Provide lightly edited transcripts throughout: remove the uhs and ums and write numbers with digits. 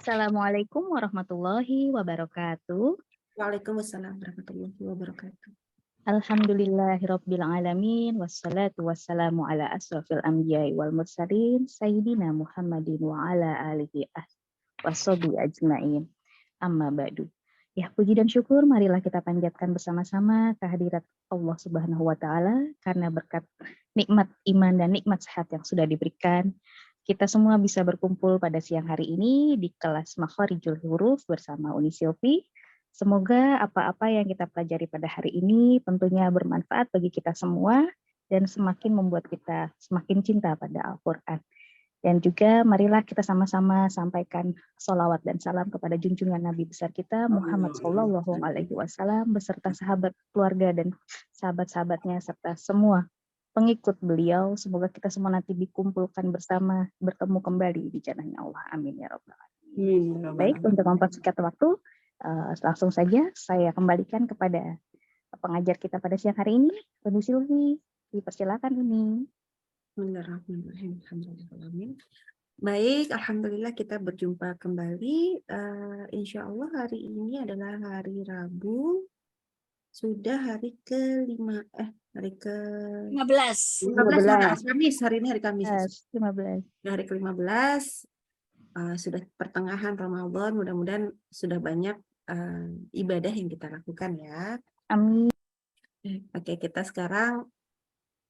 Assalamualaikum warahmatullahi wabarakatuh. Waalaikumsalam warahmatullahi wabarakatuh. Alhamdulillahirabbil alamin wassalatu wassalamu ala asrofil anbiya'i wal mursalin sayyidina Muhammadin wa ala alihi washabi ajmain. Amma ba'du. Ya, puji dan syukur marilah kita panjatkan bersama-sama kehadirat Allah Subhanahu wa taala karena berkat nikmat iman dan nikmat sehat yang sudah diberikan. Kita semua bisa berkumpul pada siang hari ini di kelas Makharijul Huruf bersama Uni Silvi. Semoga apa-apa yang kita pelajari pada hari ini tentunya bermanfaat bagi kita semua dan semakin membuat kita semakin cinta pada Al-Quran. Dan juga marilah kita sama-sama sampaikan sholawat dan salam kepada junjungan Nabi besar kita Muhammad SAW beserta sahabat, keluarga, dan sahabat-sahabatnya serta semua pengikut beliau. Semoga kita semua nanti dikumpulkan bersama, bertemu kembali di jannahnya Allah. Amin ya rabbal alamin. Baik, untuk mempersingkat waktu, langsung saja saya kembalikan kepada pengajar kita pada siang hari ini, Uni Silvi. Dipersilakan Uni. Bismillahirrahmanirrahim. Baik, alhamdulillah kita berjumpa kembali. Insya Allah hari ini adalah hari Rabu, sudah hari ke-5, hari ke-15. 15. Kamis, hari ini hari Kamis. 15. Hari ke-15, sudah pertengahan Ramadan, mudah-mudahan sudah banyak ibadah yang kita lakukan ya. Amin. Oke, kita sekarang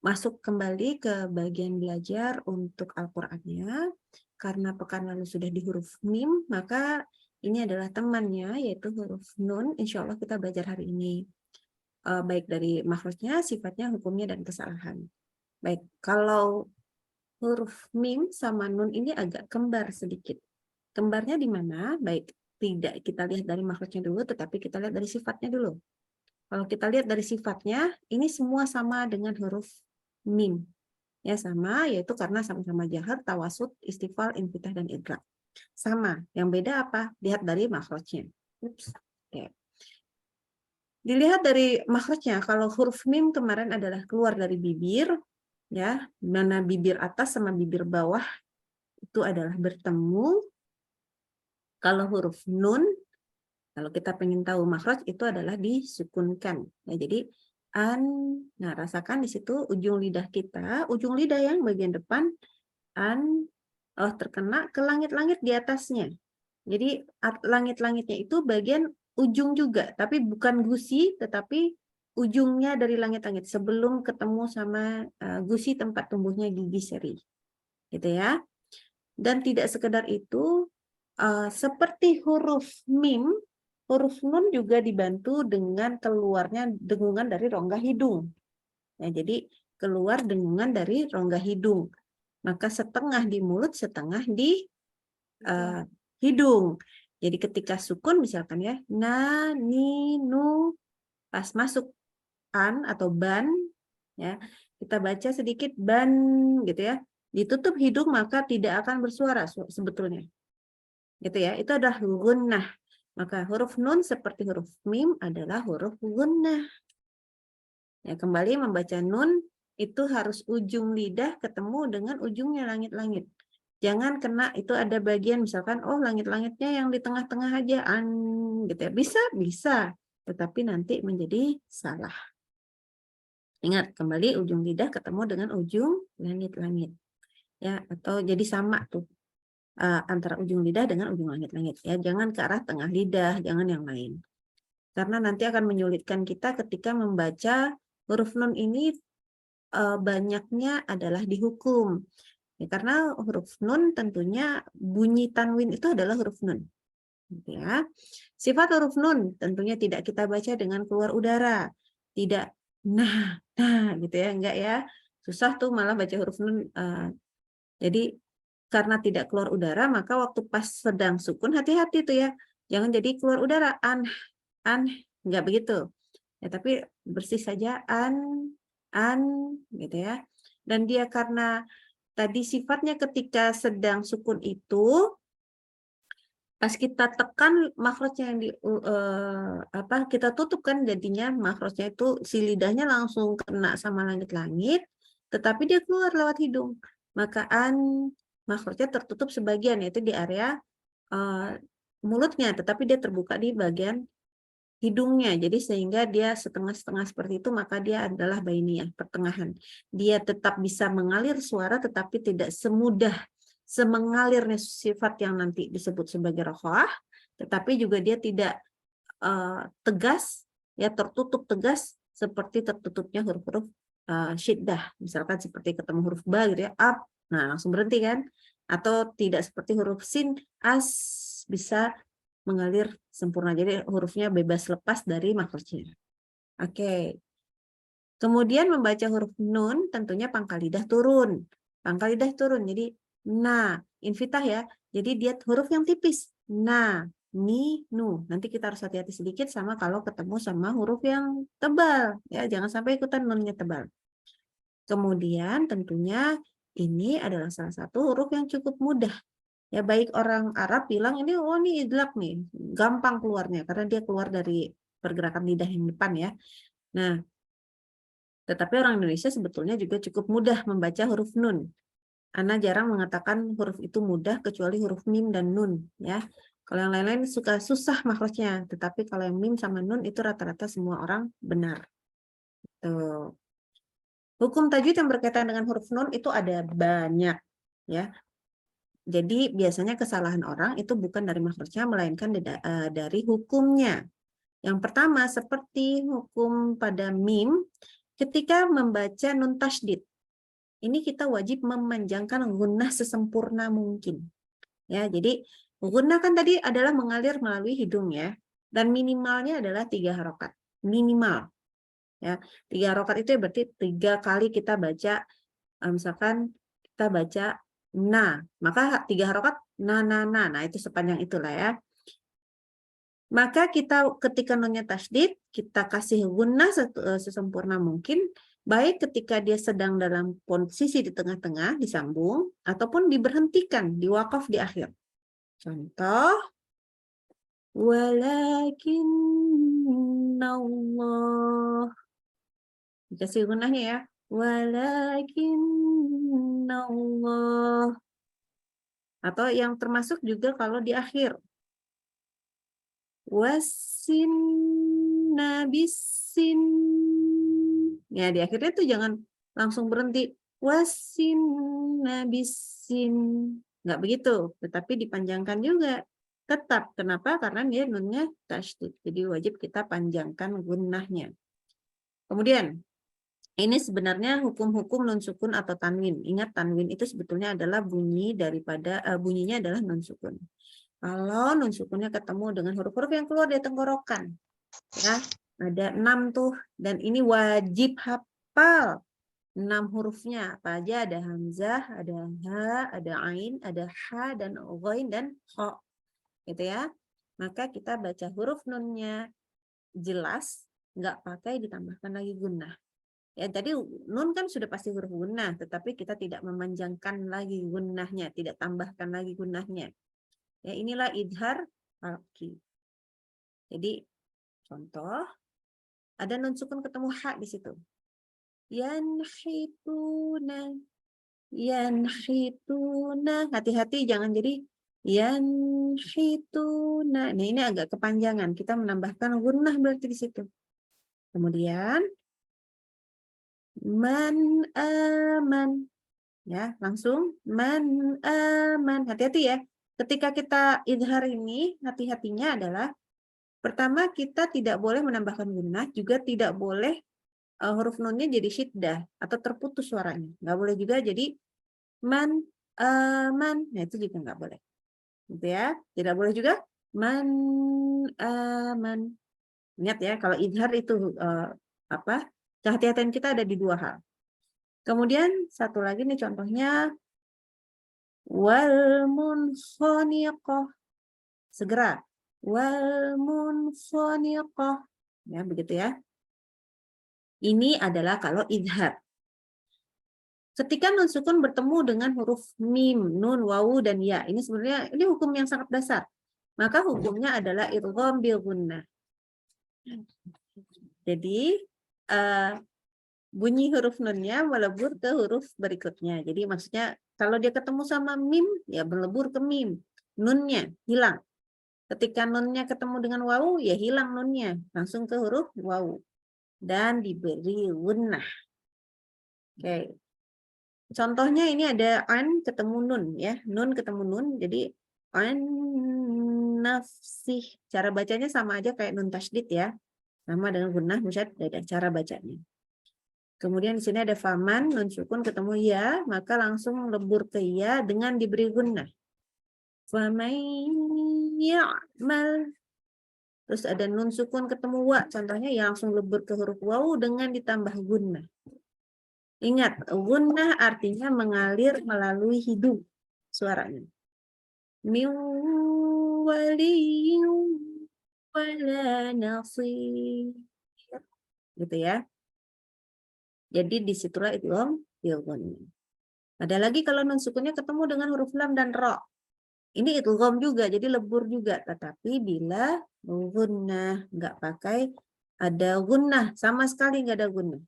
masuk kembali ke bagian belajar untuk Al-Qur'annya. Karena pekan lalu sudah di huruf mim, maka ini adalah temannya, yaitu huruf nun. Insya Allah kita belajar hari ini. Baik dari makhrajnya, sifatnya, hukumnya, dan kesalahan. Baik, kalau huruf mim sama nun ini agak kembar sedikit. Kembarnya di mana? Baik, tidak kita lihat dari makhrajnya dulu, tetapi kita lihat dari sifatnya dulu. Kalau kita lihat dari sifatnya, ini semua sama dengan huruf mim. Ya sama, yaitu karena sama-sama jahar, tawasud, istifal, infitah, dan idgham. Sama, yang beda apa? Lihat dari makhrajnya. Okay. Dilihat dari makhrajnya, kalau huruf mim kemarin adalah keluar dari bibir, ya, mana bibir atas sama bibir bawah itu adalah bertemu. Kalau huruf nun, kalau kita pengen tahu makhraj itu adalah disukunkan. Ya, jadi nah rasakan di situ ujung lidah kita, ujung lidah yang bagian depan terkena ke langit-langit di atasnya. Jadi langit-langitnya itu bagian ujung juga, tapi bukan gusi, tetapi ujungnya dari langit-langit sebelum ketemu sama gusi tempat tumbuhnya gigi seri, gitu ya. Dan tidak sekedar itu, seperti huruf mim, huruf nun juga dibantu dengan keluarnya dengungan dari rongga hidung. Nah, jadi keluar dengungan dari rongga hidung. Maka setengah di mulut, setengah di hidung. Jadi ketika sukun misalkan ya, na, ni, nu, pas masuk an atau ban, ya kita baca sedikit ban gitu ya. Ditutup hidung maka tidak akan bersuara sebetulnya. Gitu ya. Itu adalah gunnah. Maka huruf nun seperti huruf mim adalah huruf gunnah. Ya, kembali membaca nun itu harus ujung lidah ketemu dengan ujungnya langit-langit. Jangan kena itu ada bagian misalkan langit-langitnya yang di tengah-tengah aja gitu ya. Bisa, tetapi nanti menjadi salah. Ingat kembali ujung lidah ketemu dengan ujung langit-langit. Ya, atau jadi sama tuh. Antara ujung lidah dengan ujung langit-langit ya. Jangan ke arah tengah lidah, jangan yang lain. Karena nanti akan menyulitkan kita ketika membaca huruf nun ini banyaknya adalah dihukum. Ya, karena huruf nun tentunya bunyi tanwin itu adalah huruf nun. Gitu ya. Sifat huruf nun tentunya tidak kita baca dengan keluar udara. Tidak nah gitu ya, enggak ya. Susah tuh malah baca huruf nun. Jadi karena tidak keluar udara, maka waktu pas sedang sukun hati-hati tuh ya. Jangan jadi keluar udara enggak begitu. Ya, tapi bersih saja gitu ya. Dan dia karena tadi sifatnya ketika sedang sukun itu pas kita tekan makhrajnya yang kita tutup kan jadinya makhrajnya itu si lidahnya langsung kena sama langit-langit, tetapi dia keluar lewat hidung. Maka makhrajnya tertutup sebagian yaitu di area mulutnya, tetapi dia terbuka di bagian hidungnya. Jadi sehingga dia setengah-setengah seperti itu, maka dia adalah bainiyah, pertengahan. Dia tetap bisa mengalir suara, tetapi tidak semengalirnya sifat yang nanti disebut sebagai rokhawah, tetapi juga dia tidak tegas, ya tertutup tegas seperti tertutupnya huruf-huruf syiddah. Misalkan seperti ketemu huruf ba gitu ya, up, nah langsung berhenti kan? Atau tidak seperti huruf sin, as, bisa mengalir sempurna. Jadi hurufnya bebas lepas dari makhrajnya. Oke. Kemudian membaca huruf nun tentunya pangkal lidah turun. Pangkal lidah turun. Jadi na, infitah ya. Jadi dia huruf yang tipis. Na, ni, nu. Nanti kita harus hati-hati sedikit sama kalau ketemu sama huruf yang tebal. Ya, jangan sampai ikutan nunnya tebal. Kemudian tentunya ini adalah salah satu huruf yang cukup mudah. Ya, baik orang Arab bilang ini, oh ini idlaq nih, gampang keluarnya karena dia keluar dari pergerakan lidah yang depan ya. Nah, tetapi orang Indonesia sebetulnya juga cukup mudah membaca huruf nun. Ana jarang mengatakan huruf itu mudah kecuali huruf mim dan nun ya. Kalau yang lain-lain suka susah makhrajnya, tetapi kalau yang mim sama nun itu rata-rata semua orang benar. Tuh. Hukum tajwid yang berkaitan dengan huruf nun itu ada banyak ya. Jadi biasanya kesalahan orang itu bukan dari makhrajnya melainkan dari hukumnya. Yang pertama seperti hukum pada mim ketika membaca nun tasydid. Ini kita wajib memanjangkan gunnah sesempurna mungkin. Ya, jadi gunnah kan tadi adalah mengalir melalui hidung ya. Dan minimalnya adalah 3 harokat. Minimal. Ya, 3 harokat itu berarti 3 kali kita baca, misalkan kita baca na, maka 3 harokat na. Nah itu sepanjang itulah ya. Maka kita ketika nunnya tasydid, kita kasih gunnah sesempurna mungkin, baik ketika dia sedang dalam posisi di tengah-tengah, disambung, ataupun diberhentikan, diwakaf di akhir. Contoh, walakinnallah. Dikasih gunnahnya ya. Walakinnallah. Atau yang termasuk juga kalau di akhir. Wasin nabisin. Ya, di akhirnya tuh jangan langsung berhenti. Wasin nabisin. Nggak begitu, tetapi dipanjangkan juga. Tetap. Kenapa? Karena dia nunnya tasydid. Jadi wajib kita panjangkan gunnahnya. Kemudian, ini sebenarnya hukum-hukum nun sukun atau tanwin. Ingat, tanwin itu sebetulnya adalah bunyi daripada bunyinya adalah nun sukun. Kalau nun sukunnya ketemu dengan huruf-huruf yang keluar dari tenggorokan, ya ada 6 tuh, dan ini wajib hafal 6 hurufnya. Apa aja? Ada hamzah, ada ha, ada ain, ada ha, dan ghain dan kha, gitu ya. Maka kita baca huruf nunnya jelas, nggak pakai ditambahkan lagi gunnah. Ya, tadi nun kan sudah pasti huruf gunnah, tetapi kita tidak memanjangkan lagi gunnahnya, tidak tambahkan lagi gunnahnya. Ya, inilah idhar halqi. Jadi contoh, ada nun sukun ketemu ha di situ. Yanhituna. Yanhituna. Hati-hati jangan jadi yanhituna. Nah, ini agak kepanjangan. Kita menambahkan gunnah berarti di situ. Kemudian man aman. Ya, langsung man aman. Hati-hati ya. Ketika kita idhar ini, hati-hatinya adalah pertama kita tidak boleh menambahkan gunnah, juga tidak boleh huruf nunnya jadi syiddah atau terputus suaranya. Nggak boleh juga jadi man, aman. Nah, itu juga nggak boleh. Gitu ya. Tidak boleh juga man, aman. Ingat ya, kalau idhar itu kehati-hatian kita ada di 2 hal. Kemudian satu lagi nih contohnya, wal munkhaniqah. Segera. Wal munkhaniqah. Ya, begitu ya. Ini adalah kalau idhar. Ketika nun sukun bertemu dengan huruf mim, nun, wawu, dan ya. Ini sebenarnya ini hukum yang sangat dasar. Maka hukumnya adalah idgham bil gunnah. Jadi bunyi huruf nunnya melebur ke huruf berikutnya. Jadi maksudnya kalau dia ketemu sama mim, ya melebur ke mim. nunnya hilang. Ketika nunnya ketemu dengan wawu, ya hilang nunnya, langsung ke huruf wawu dan diberi gunnah. Oke. Contohnya ini ada an ketemu nun ya, nun ketemu nun, jadi an nafsih. Cara bacanya sama aja kayak nun tasydid ya, sama dengan gunnah musyaddad cara bacanya. Kemudian di sini ada faman, nun sukun ketemu ya, maka langsung lebur ke ya dengan diberi gunnah. Faman ya'mal. Terus ada nun sukun ketemu wa, contohnya ya langsung lebur ke huruf wawu dengan ditambah gunnah. Ingat, gunnah artinya mengalir melalui hidung suaranya. Min waliyyin wala nasir. Gitu ya. Jadi disitulah idgham bil gunnah. Ada lagi kalau nun sukunnya ketemu dengan huruf lam dan ra. Ini idgham juga, jadi lebur juga. Tetapi bila gunnah, nggak pakai ada gunnah, sama sekali nggak ada gunnah.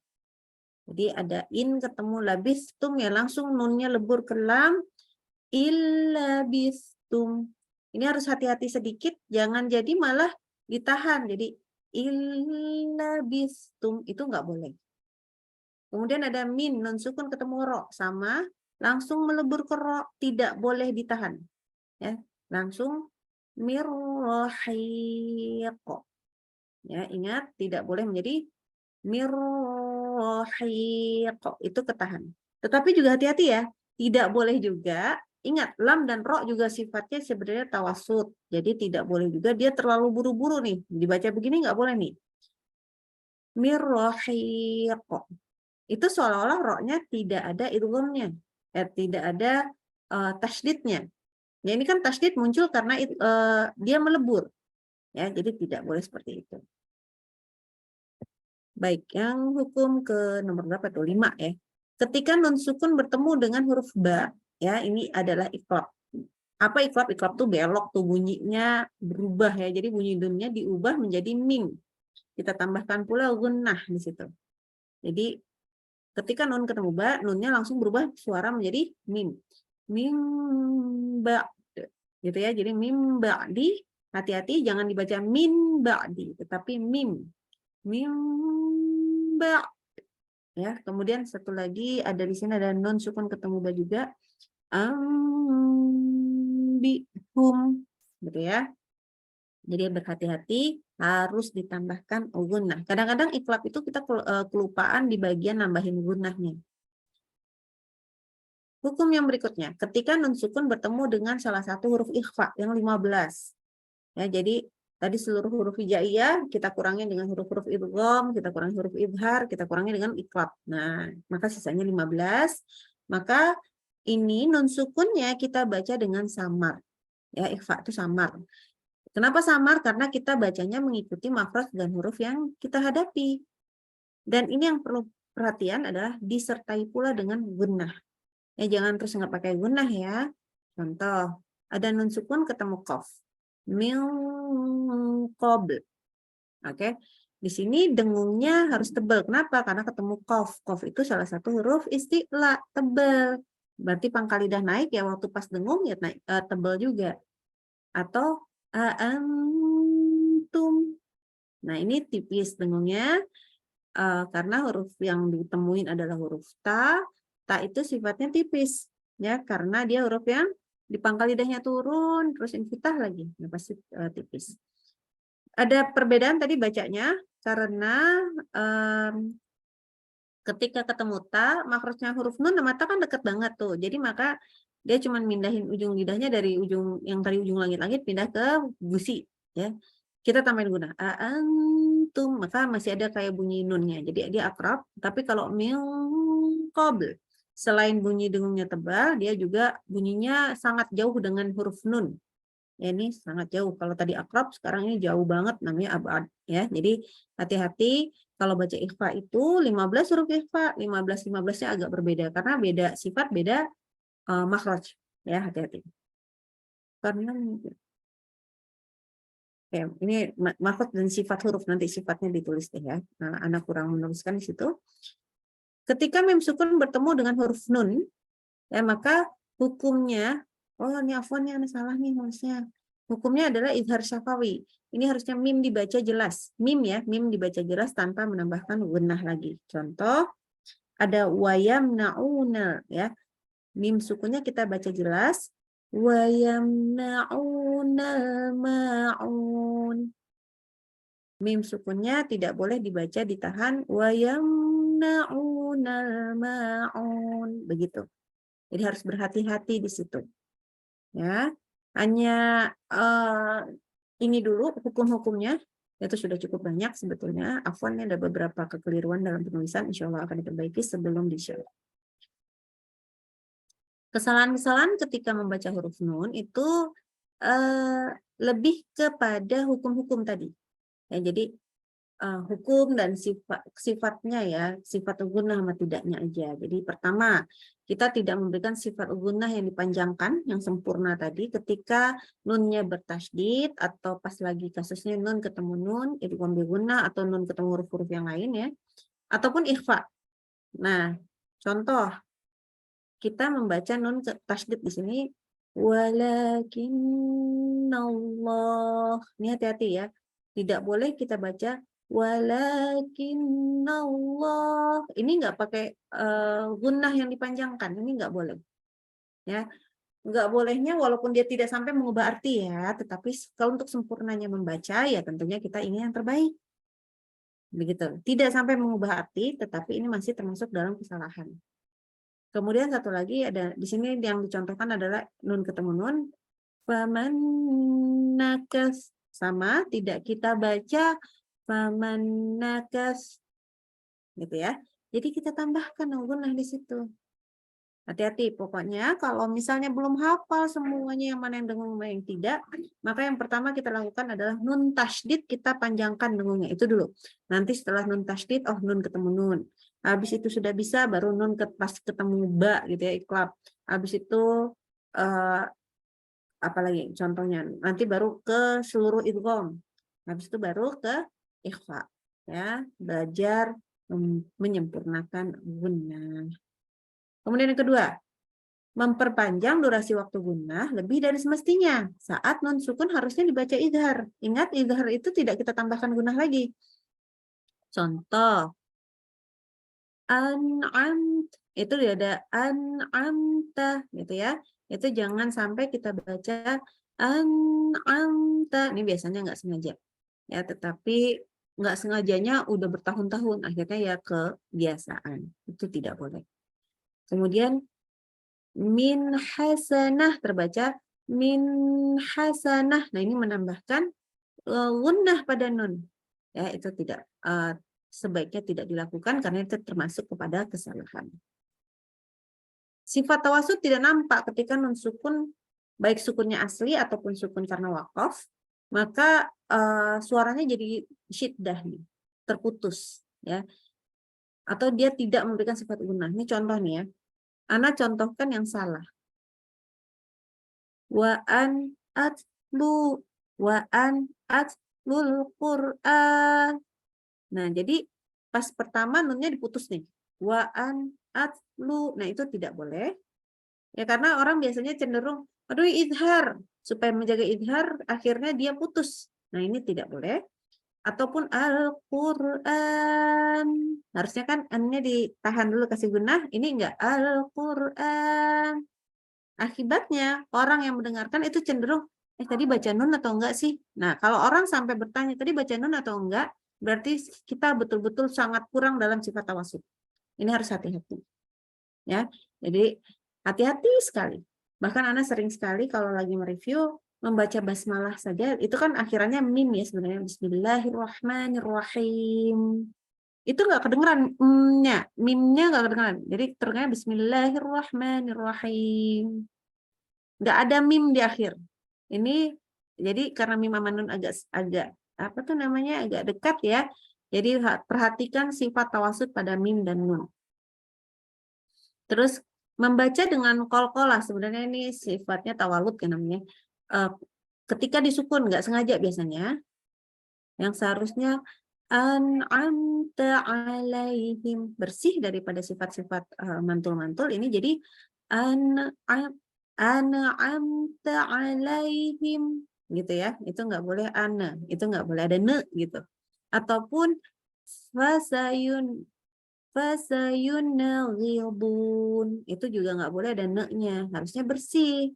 Jadi ada in ketemu labistum ya langsung nunnya lebur ke lam illabistum. Ini harus hati-hati sedikit, jangan jadi malah ditahan. Jadi illabistum itu nggak boleh. Kemudian ada min, nun sukun ketemu ro, sama langsung melebur ke ro, tidak boleh ditahan. Ya, langsung mirrohiq. Ya, ingat tidak boleh menjadi mirrohiq, itu ketahan. Tetapi juga hati-hati ya, tidak boleh juga, ingat lam dan ro juga sifatnya sebenarnya tawasud. Jadi tidak boleh juga dia terlalu buru-buru nih, dibaca begini nggak boleh nih. Mirrohiq. Itu seolah-olah ro-nya tidak ada idghamnya, tidak ada tasydidnya. Ya ini kan tasydid muncul karena dia melebur. Ya, jadi tidak boleh seperti itu. Baik, yang hukum ke nomor berapa tuh? 5 ya. Ketika nun sukun bertemu dengan huruf ba, ya ini adalah iqlab. Apa iqlab? Iqlab tuh belok tuh bunyinya berubah ya. Jadi bunyi nunnya diubah menjadi mim. Kita tambahkan pula gunnah di situ. Jadi ketika nun ketemu ba, nunnya langsung berubah suara menjadi mim. Mim ba gitu ya. Jadi mim ba'di, hati-hati jangan dibaca min ba'di, tetapi mim. Mim ba. Ya, kemudian satu lagi ada di sini ada nun sukun ketemu ba juga. Ambihum gitu ya. Jadi berhati-hati harus ditambahkan gunnah. Kadang-kadang iqlab itu kita kelupaan di bagian nambahin gunnahnya. Hukum yang berikutnya, ketika nun sukun bertemu dengan salah satu huruf ikhfa yang 15. Ya, jadi tadi seluruh huruf hijaiyah kita kurangi dengan huruf-huruf idgham, kita kurangi huruf idhar, kita kurangi dengan iqlab. Nah, maka sisanya 15. Maka ini nun sukunnya kita baca dengan samar. Ya, ikhfa itu samar. Kenapa samar? Karena kita bacanya mengikuti makhraj dan huruf yang kita hadapi. Dan ini yang perlu perhatian adalah disertai pula dengan gunnah. Ya, jangan terus nggak pakai gunnah ya. Contoh, ada nun sukun ketemu qaf. Min qabl. Oke. Di sini dengungnya harus tebal. Kenapa? Karena ketemu qaf. Qaf itu salah satu huruf isti'la, tebal. Berarti pangkal lidah naik ya waktu pas dengung ya naik tebal juga. Atau antum. Nah, ini tipis dengungnya karena huruf yang ditemuin adalah huruf ta. Ta itu sifatnya tipis ya karena dia huruf yang di pangkal lidahnya turun terus infitah lagi. Nah, pasti tipis. Ada perbedaan tadi bacanya karena ketika ketemu ta makhrajnya huruf nun sama ta kan deket banget tuh. Jadi maka dia cuma mindahin ujung lidahnya dari ujung yang tadi ujung langit-langit pindah ke gusi ya. Kita tambahin guna antum maka masih ada kayak bunyi nunnya. Jadi dia akrab, tapi kalau min qabl selain bunyi dengungnya tebal, dia juga bunyinya sangat jauh dengan huruf nun. Ya, ini sangat jauh. Kalau tadi akrab, sekarang ini jauh banget namanya abad. Ya, jadi hati-hati kalau baca ikhfa itu 15 huruf ikhfa, 15-15-nya agak berbeda karena beda sifat, beda makhraj. Ya, hati-hati. Karena ini makhraj dan sifat huruf nanti sifatnya ditulis deh ya. Nah, anak kurang menuliskan di situ. Ketika mim sukun bertemu dengan huruf nun, ya maka hukumnya Oh, ini afwan ini salah nih nulisnya. Hukumnya adalah izhar syafawi. Ini harusnya mim dibaca jelas. Mim ya, mim dibaca jelas tanpa menambahkan gunnah lagi. Contoh, ada wayamnauna ya. Mim sukunnya kita baca jelas. Wayamnaunal ma'un. Mim sukunnya tidak boleh dibaca ditahan. Wayamnaunal ma'un. Begitu. Jadi harus berhati-hati di situ. Ya, hanya ini dulu hukum-hukumnya. Itu sudah cukup banyak sebetulnya. Afwan ada beberapa kekeliruan dalam penulisan. Insya Allah akan diperbaiki sebelum di-share. Kesalahan-kesalahan ketika membaca huruf nun itu lebih kepada hukum-hukum tadi. Ya, jadi hukum dan sifatnya ya, sifat gunnah sama tidaknya aja. Jadi pertama, kita tidak memberikan sifat gunnah yang dipanjangkan, yang sempurna tadi ketika nunnya bertasydid atau pas lagi kasusnya nun ketemu nun, idgham bi gunnah atau nun ketemu huruf-huruf yang lain ya, ataupun ikhfa. Nah, contoh kita membaca nun tasydid di sini walakinnallah. Ini hati-hati ya. Tidak boleh kita baca walakinnallah. Ini enggak pakai gunnah yang dipanjangkan. Ini enggak boleh. Ya. Enggak bolehnya walaupun dia tidak sampai mengubah arti ya, tetapi kalau untuk sempurnanya membaca ya tentunya kita ingin yang terbaik. Begitu. Tidak sampai mengubah arti, tetapi ini masih termasuk dalam kesalahan. Kemudian satu lagi ada di sini yang dicontohkan adalah nun ketemu nun. Faman nakas, sama tidak kita baca faman nakas gitu ya. Jadi kita tambahkan gunnah di situ. Hati-hati pokoknya kalau misalnya belum hafal semuanya yang mana yang dengung mana yang tidak, maka yang pertama kita lakukan adalah nun tasydid kita panjangkan dengungnya itu dulu. Nanti setelah nun tasydid nun ketemu nun. Habis itu sudah bisa baru nun pas ketemu ba gitu ya iklab. Habis itu apalagi contohnya nanti baru ke seluruh idgham. Habis itu baru ke ikhfa ya, belajar menyempurnakan gunnah. Kemudian yang kedua, memperpanjang durasi waktu gunnah lebih dari semestinya. Saat nun sukun harusnya dibaca idhar. Ingat idhar itu tidak kita tambahkan gunnah lagi. Contoh, an'amt itu dia ada an'amta gitu ya. Itu jangan sampai kita baca an'amta. Ini biasanya nggak sengaja. Ya, tetapi nggak sengajanya udah bertahun-tahun akhirnya ya kebiasaan. Itu tidak boleh. Kemudian min hasanah terbaca min hasanah. Nah, ini menambahkan gunnah pada nun. Ya, itu tidak sebaiknya tidak dilakukan karena itu termasuk kepada kesalahan. Sifat tawasud tidak nampak ketika nun sukun baik sukunnya asli ataupun sukun karena waqaf, maka suaranya jadi syiddah nih, terputus ya. Atau dia tidak memberikan sifat gunnah. Ini contoh nih ya. Ana contohkan yang salah. Wa an atlul Qur'an. Nah, jadi pas pertama nunnya diputus nih. Wa an atlu. Nah, itu tidak boleh. Ya karena orang biasanya cenderung aduh idhar, supaya menjaga idhar akhirnya dia putus. Nah, ini tidak boleh. Ataupun Al-Qur'an. Harusnya kan an-nya ditahan dulu kasih gunnah, ini enggak Al-Qur'an. Akibatnya orang yang mendengarkan itu cenderung tadi baca nun atau enggak sih? Nah, kalau orang sampai bertanya tadi baca nun atau enggak, berarti kita betul-betul sangat kurang dalam sifat tawasud. Ini harus hati-hati. Ya. Jadi hati-hati sekali. Bahkan Ana sering sekali kalau lagi mereview membaca basmalah saja, itu kan akhirannya mim ya sebenarnya. Bismillahirrahmanirrahim. Itu nggak kedengeran mimnya nggak kedengeran. Jadi terdengar Bismillahirrahmanirrahim. Nggak ada mim di akhir. Ini jadi karena mim sama nun agak apa tuh namanya agak dekat ya. Jadi perhatikan sifat tawasud pada mim dan nun. Terus membaca dengan qalqalah sebenarnya ini sifatnya tawalud kan namanya. Ketika disukun nggak sengaja biasanya, yang seharusnya an'amta alaihim bersih daripada sifat-sifat mantul-mantul ini jadi an'amta alaihim gitu ya. Itu nggak boleh ana, itu nggak boleh ada ne gitu. Ataupun fasayunghidun, itu juga nggak boleh ada ne-nya, harusnya bersih.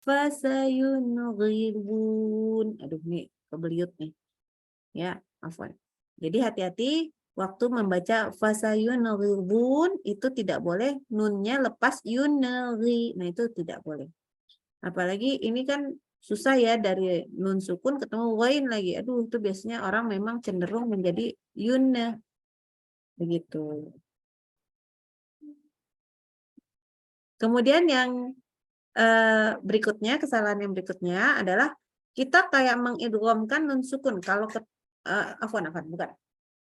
Fasayunghidun. Aduh nih kebeliut nih. Ya, afwan. Jadi hati-hati waktu membaca fasayunghidun itu tidak boleh nunnya lepas yunaghi. Nah, itu tidak boleh. Apalagi ini kan susah ya dari nun sukun ketemu wain lagi. Aduh, itu biasanya orang memang cenderung menjadi yunna. Begitu. Kemudian yang berikutnya, kesalahan yang berikutnya adalah kita kayak mengidghamkan nun sukun. Kalau afwan, bukan.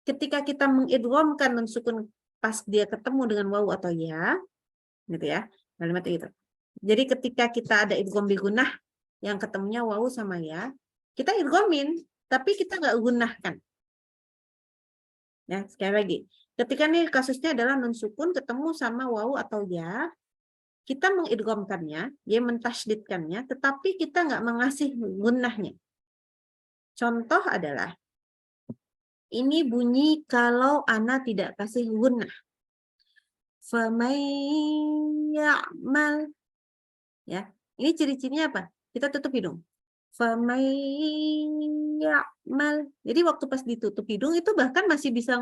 Ketika kita mengidghamkan nun sukun pas dia ketemu dengan wawu atau ya, gitu ya. Kalimat itu. Jadi ketika kita ada idgham bi gunnah yang ketemunya wawu sama ya, kita idghamin, tapi kita nggak gunnahkan. Ya, sekali lagi. Ketika nih kasusnya adalah nun sukun ketemu sama wawu atau ya, kita mengidghamkannya, ya mentasydidkannya, tetapi kita nggak mengasih gunnahnya. Contoh adalah, ini bunyi kalau ana tidak kasih gunnah. Faman ya'mal. Ya, ini ciri-cirinya apa? Kita tutup hidung. Faman ya'mal. Jadi waktu pas ditutup hidung itu bahkan masih bisa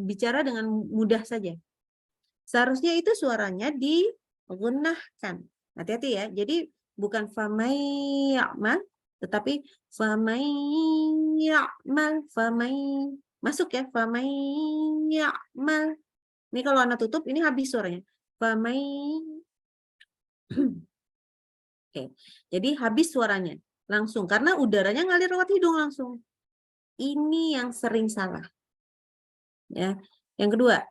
bicara dengan mudah saja. Seharusnya itu suaranya digunnahkan. Hati-hati ya. Jadi bukan famai ya'mal, tetapi famai ya'mal, famai. Masuk ya, famai ya'mal. Ini kalau anak tutup, ini habis suaranya. Famai. Oke. Jadi habis suaranya. Langsung. Karena udaranya ngalir lewat hidung langsung. Ini yang sering salah. Ya. Yang kedua,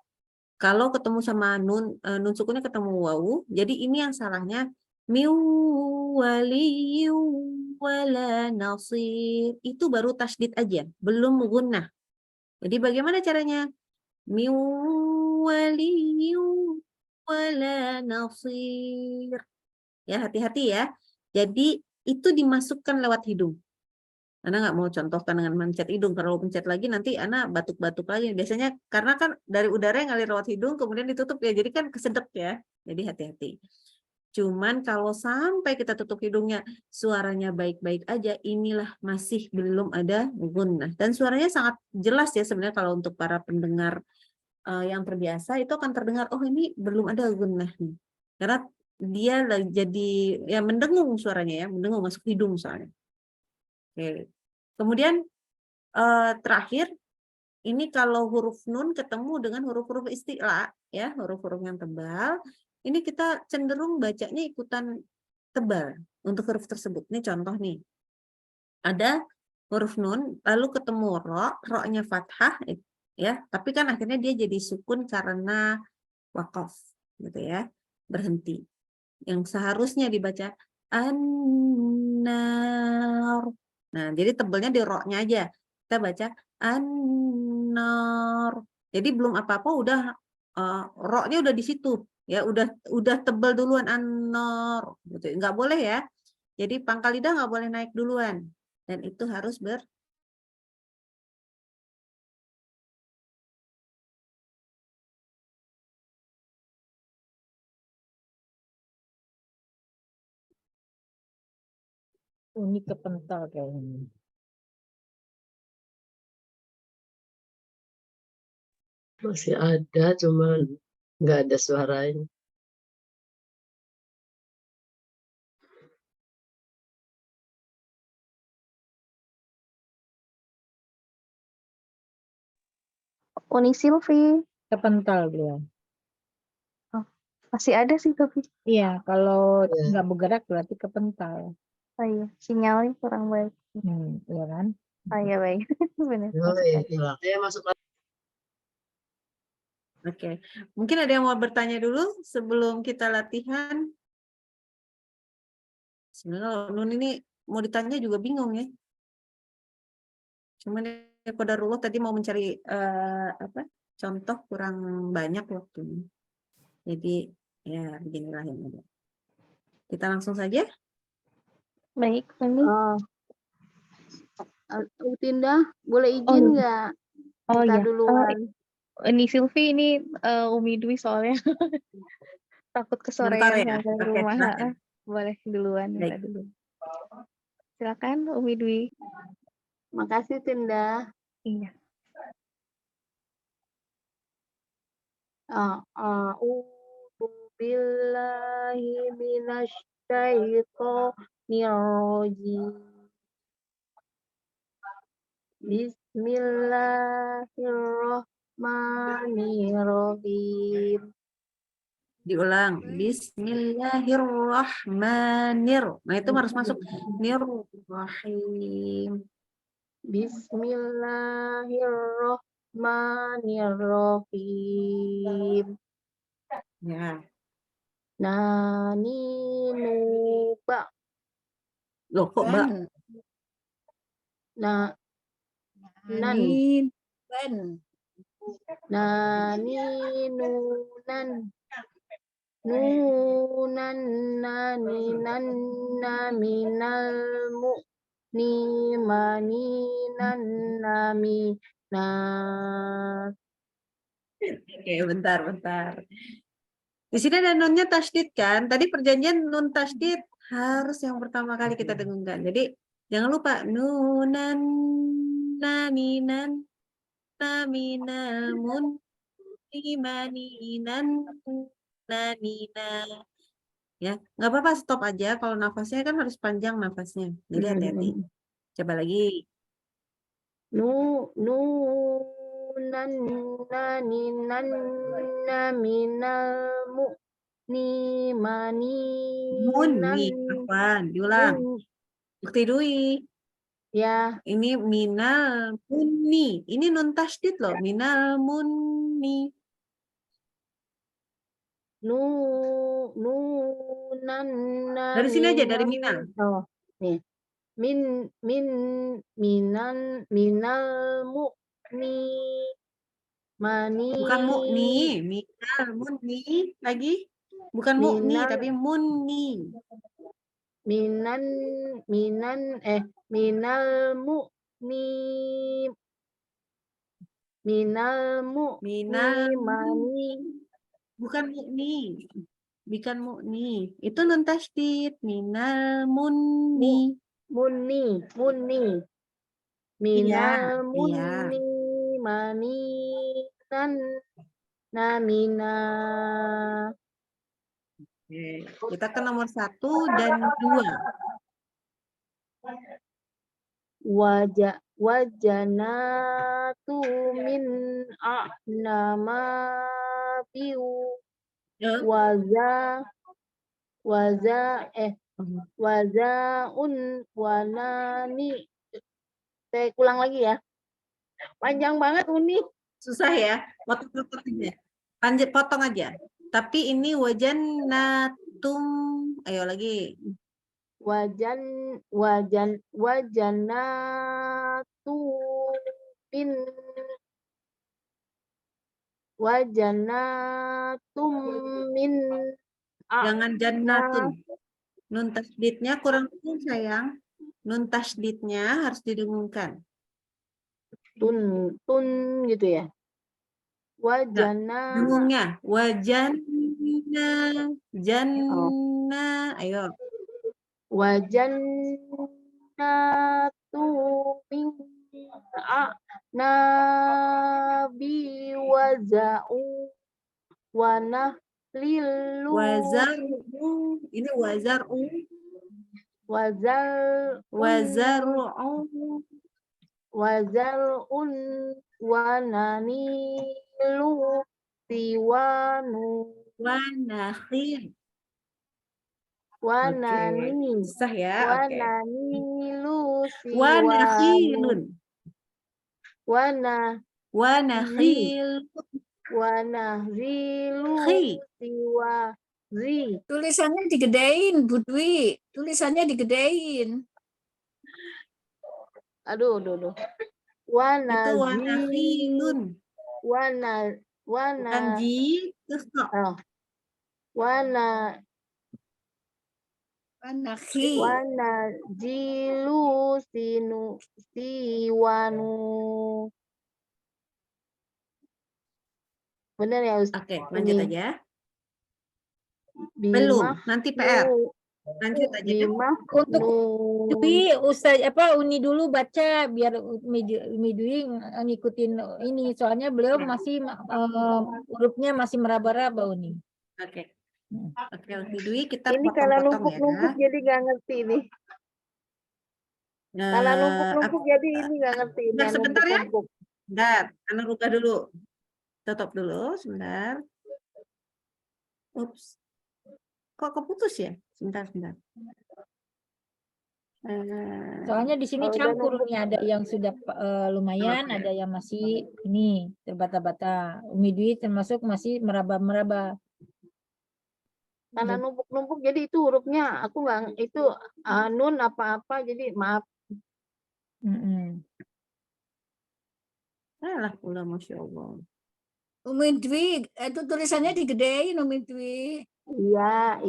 kalau ketemu sama nun sukunnya ketemu wawu, jadi ini yang salahnya miwaliyu wala nasir. Itu baru tasydid aja, belum gunnah. Jadi bagaimana caranya? Miwaliyu wala nasir. Ya, hati-hati ya. Jadi itu dimasukkan lewat hidung. Ana nggak mau contohkan dengan mencet hidung. Kalau pencet lagi nanti Ana batuk-batuk lagi. Biasanya karena kan dari udara yang ngalir lewat hidung kemudian ditutup ya. Jadi kan kesedek ya. Jadi hati-hati. Cuman kalau sampai kita tutup hidungnya suaranya baik-baik aja, inilah masih belum ada gunnah. Dan suaranya sangat jelas ya sebenarnya kalau untuk para pendengar yang terbiasa itu akan terdengar, oh ini belum ada gunnah nih. Karena dia jadi ya mendengung suaranya ya, mendengung masuk hidung soalnya. Oke. Kemudian terakhir, ini kalau huruf nun ketemu dengan huruf-huruf isti'la, ya, huruf-huruf yang tebal, ini kita cenderung bacanya ikutan tebal untuk huruf tersebut. Ini contoh nih. Ada huruf nun, lalu ketemu ro-nya fathah, ya, tapi kan akhirnya dia jadi sukun karena waqaf, gitu ya, berhenti. Yang seharusnya dibaca an-nar. Nah, jadi tebelnya di ro-nya aja. Kita baca an-nar. Jadi belum apa-apa udah ro-nya udah di situ. Ya, udah tebel duluan an-nar gitu. Enggak boleh ya. Jadi pangkal lidah nggak boleh naik duluan. Dan itu harus Ini kepental kayaknya. Masih ada, cuman nggak ada suaranya. Uni Silvi. Kepental beliau. Masih ada sih tapi. Iya, kalau Ya. nggak bergerak berarti kepental. Oh iya, sinyalnya kurang baik. Iya kan? Oh iya baik. Benar. Boleh, hilang. Masuk lagi. Oke. Mungkin ada yang mau bertanya dulu sebelum kita latihan. Sebenarnya kalau nun ini mau ditanya juga bingung ya. Cuman ya qadarullah tadi mau mencari contoh kurang banyak waktunya. Jadi ya beginilah yang ada. Kita langsung saja. Baik, Umi. Tinda, boleh Oh, izin nggak oh kita ya. duluan? Ini Silvi, ini Umi Dwi soalnya takut Bentar kesorean ya. sampai Oke, rumah. silakan. Boleh duluan, minta Baik. dulu. Silakan Umi Dwi. Makasih Tinda. Iya. A'udzu billahi minasy syaithanir rajim. Bismillahirrahmanirrahim. Diulang. Bismillahirrahmanirrahim. Nah, itu harus masuk. Nirrahim. Bismillahirrahmanirrahim. Ya. Nani nuba. Loh, kok Mbak? Nan. Nani nunan. Nunan nani nan minal mu'ni mani nan nami Oke, bentar. Di sini ada nunnya tasydid kan? Tadi perjanjian nun tasydid harus yang pertama kali kita dengungkan. Jadi jangan lupa nunan naminan naminal mun imaninan nanina. Ya, nggak apa-apa, stop aja. Kalau nafasnya kan harus panjang nafasnya. Jadi hati-hati. Coba lagi. Nunan nani nan minal mu'ni mani Muni, apaan? Diulang. Bukti Dwi. Ya, Ini minal muni. Ini nun tasydid loh. Minal muni. nunan Dari sini aja, dari minal. Oh, nih. Minal mu'ni mani. Bukan mu'ni. Minal muni. Lagi. Bukan mu'ni, Minal. tapi muni. Minal mu'ni. Minal mu'ni mani. Bukan mu'ni. Bukan mu'ni. Itu nun tasydid. Minal muni. Muni. Minal muni mani nan namina. Oke. Kita ke nomor 1 dan 2. Wajanatu min a'nama biu. Wazaun wanani. Saya ulang lagi ya. Panjang banget Uni. Susah ya. Potong aja. Potong aja. Tapi ini wajan natum. Ayo lagi. Wajanatu min Jangan jannatun. Nun tasydidnya kurang sayang. Nun tasydidnya harus didengungkan. Tun gitu ya. Dengungnya. Wajanna. Janna. Ayo. Wajannatu min nabi waza'u wa nahlilu Wazar'u. Ini wazar'u. Wazar'un wa nanilu siwanu Wa nakhil. Wanani. Susah ya. Wananilu Wanakhilun. Wanahzilu Khi. siwa zi. Tulisannya digedein, Bu Dwi. Tulisannya digedein. Aduh. Itu wanakhilun. Bukan ji. Terus kok. Wana Anakhi. Wanazilu siwanu. Benar ya Ustaz? Oke, lanjut Umi? aja. Bima Belum, nanti PR. nu Lanjut aja. Bima Untuk nun. Dwi, Ustaz Uni dulu baca biar Umi Dwi ngikutin ini, soalnya beliau masih hurufnya masih meraba-raba Uni. Oke. Oke, Dwi kita Ini kalau potong-potong numpuk-numpuk ya. jadi nggak ngerti nih. Kalau numpuk-numpuk jadi ini nggak ngerti ini. Bentar, sebentar ya. Numpuk-numpuk. Bentar, Ana buka dulu. Tutup dulu, sebentar. Ups. Kok keputus ya? Sebentar. Soalnya di sini Kalau udah campur numpuk. nih, ada yang sudah lumayan, Oke. ada yang masih ini terbata-bata. Umi Dwi termasuk masih meraba-meraba. Karena numpuk-numpuk jadi itu hurufnya aku nggak itu nun apa-apa jadi maaf. Alah, pula Masya Allah. Umi Dwi, itu tulisannya digedein Umi Dwi. Iya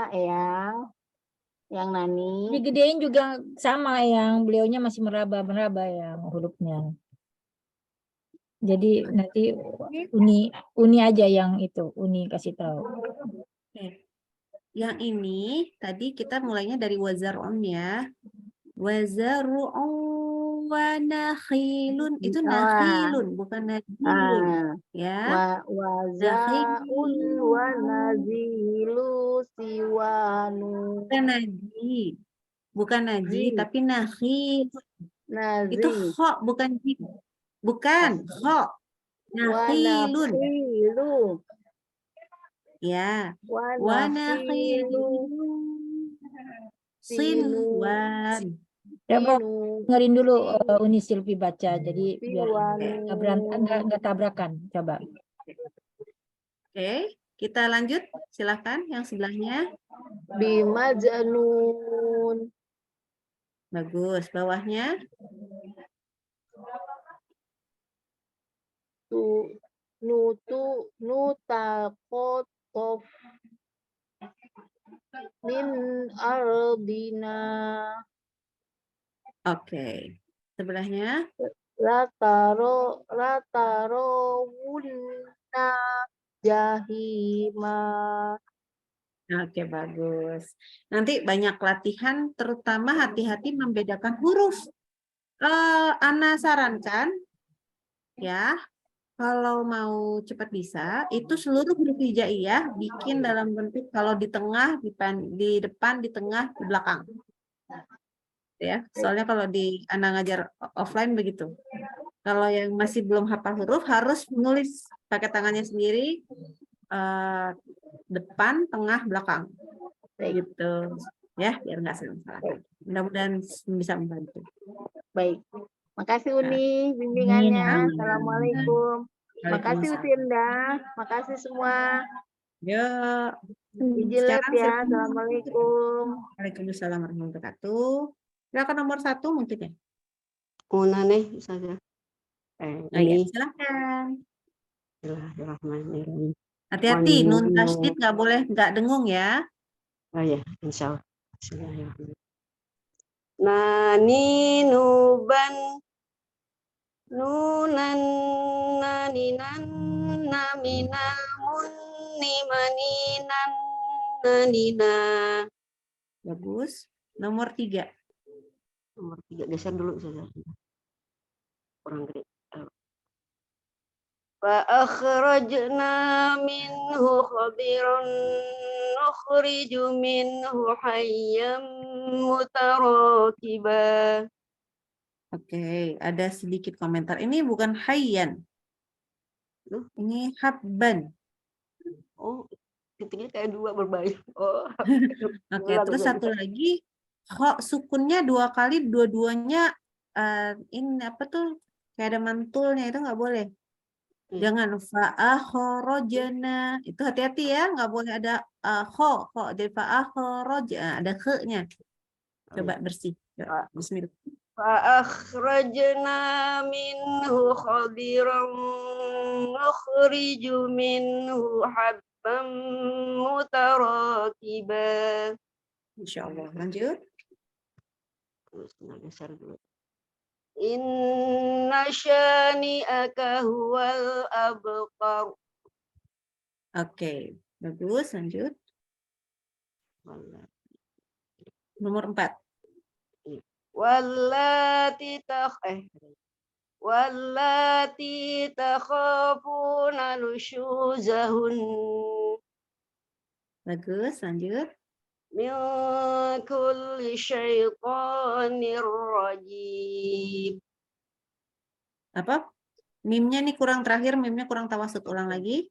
Eyang. Yang Nani. Digedein juga sama, yang beliaunya masih meraba-meraba yang hurufnya. Jadi nanti Uni aja yang itu, Uni kasih tahu. Oke. Yang ini tadi kita mulainya dari wazar'un ya. Wazar'un wa nakhilun. Itu nakhilun, bukan najilun. Ya. Wazaun wa nazilu siwanu. Bukan naji. Bukan naji, Zi. tapi nakhil. Itu Nazi. kho, bukan ji. Bukan, kho. Nakhilun. Wanakhilu. Ya. Wanakhilu. Sinwan. Coba Sinu. dengerin dulu Uni Silvi baca, jadi biar Siwanu. nggak tabrakan. Coba. Oke, kita lanjut. Silahkan yang sebelahnya. Bimajnun. Bagus. Bawahnya. Nutakotof. Min ardina. Oke. Sebelahnya. Lataro wunna jahima. Oke, bagus. Nanti banyak latihan, terutama hati-hati membedakan huruf. Ana sarankan, ya, kalau mau cepat bisa, itu seluruh huruf hijaiyah bikin dalam bentuk kalau di tengah, di depan, di tengah, di belakang. Ya, soalnya kalau di Ana ngajar offline begitu. Kalau yang masih belum hafal huruf harus menulis pakai tangannya sendiri, depan, tengah, belakang, gitu ya, biar nggak salah. Mudah-mudahan bisa membantu. Baik, makasih Uni bimbingannya. Assalamualaikum. Makasih Utinda, makasih semua. Ya. Ijilab ya. Assalamualaikum. Waalaikumsalam warahmatullahi wabarakatuh. Silakan nomor 1 mungkin ya. Una nih saja. Ini silakan. Bismillahirrahmanirrahim. Hati-hati, nun tasydid nggak boleh nggak dengung ya. Oh ya, insya Allah. Bismillahirrahmanirrahim. Nani nuban nunan naninan naminal munni maninan nanina. Bagus. Nomor 3. Nomor 3 geser dulu saja. Kurang gede. Fa akhrajna minhu khadiran nukhriju minhu hayyan mutarakiba. Oke, ada sedikit komentar. Ini bukan hayyan. Ini habban. Oh, titiknya kayak 2 berbayar. Oh. Oke, terus satu lagi, kho sukunnya 2 kali, dua-duanya ini apa tuh? Kayak ada mantulnya, itu nggak boleh. Jangan fa'akhrajna. Itu hati-hati ya, nggak boleh ada kho dari fa'akhrajna, ada ke-nya. Coba bersih. Bismillah. Fa'akhrajna minhu khadiran nukhriju minhu habban mutarakiba. Insya Allah. Lanjut. Terus geser dulu. Inna syani'aka huwal abqar. Oke, bagus. Lanjut. Nomor 4. Wallati takhafuna nusyuzahun Bagus. Lanjut. min kulli syaitanir rajim. Apa? Mimnya nih kurang terakhir. Mimnya kurang tawasud. Ulang lagi.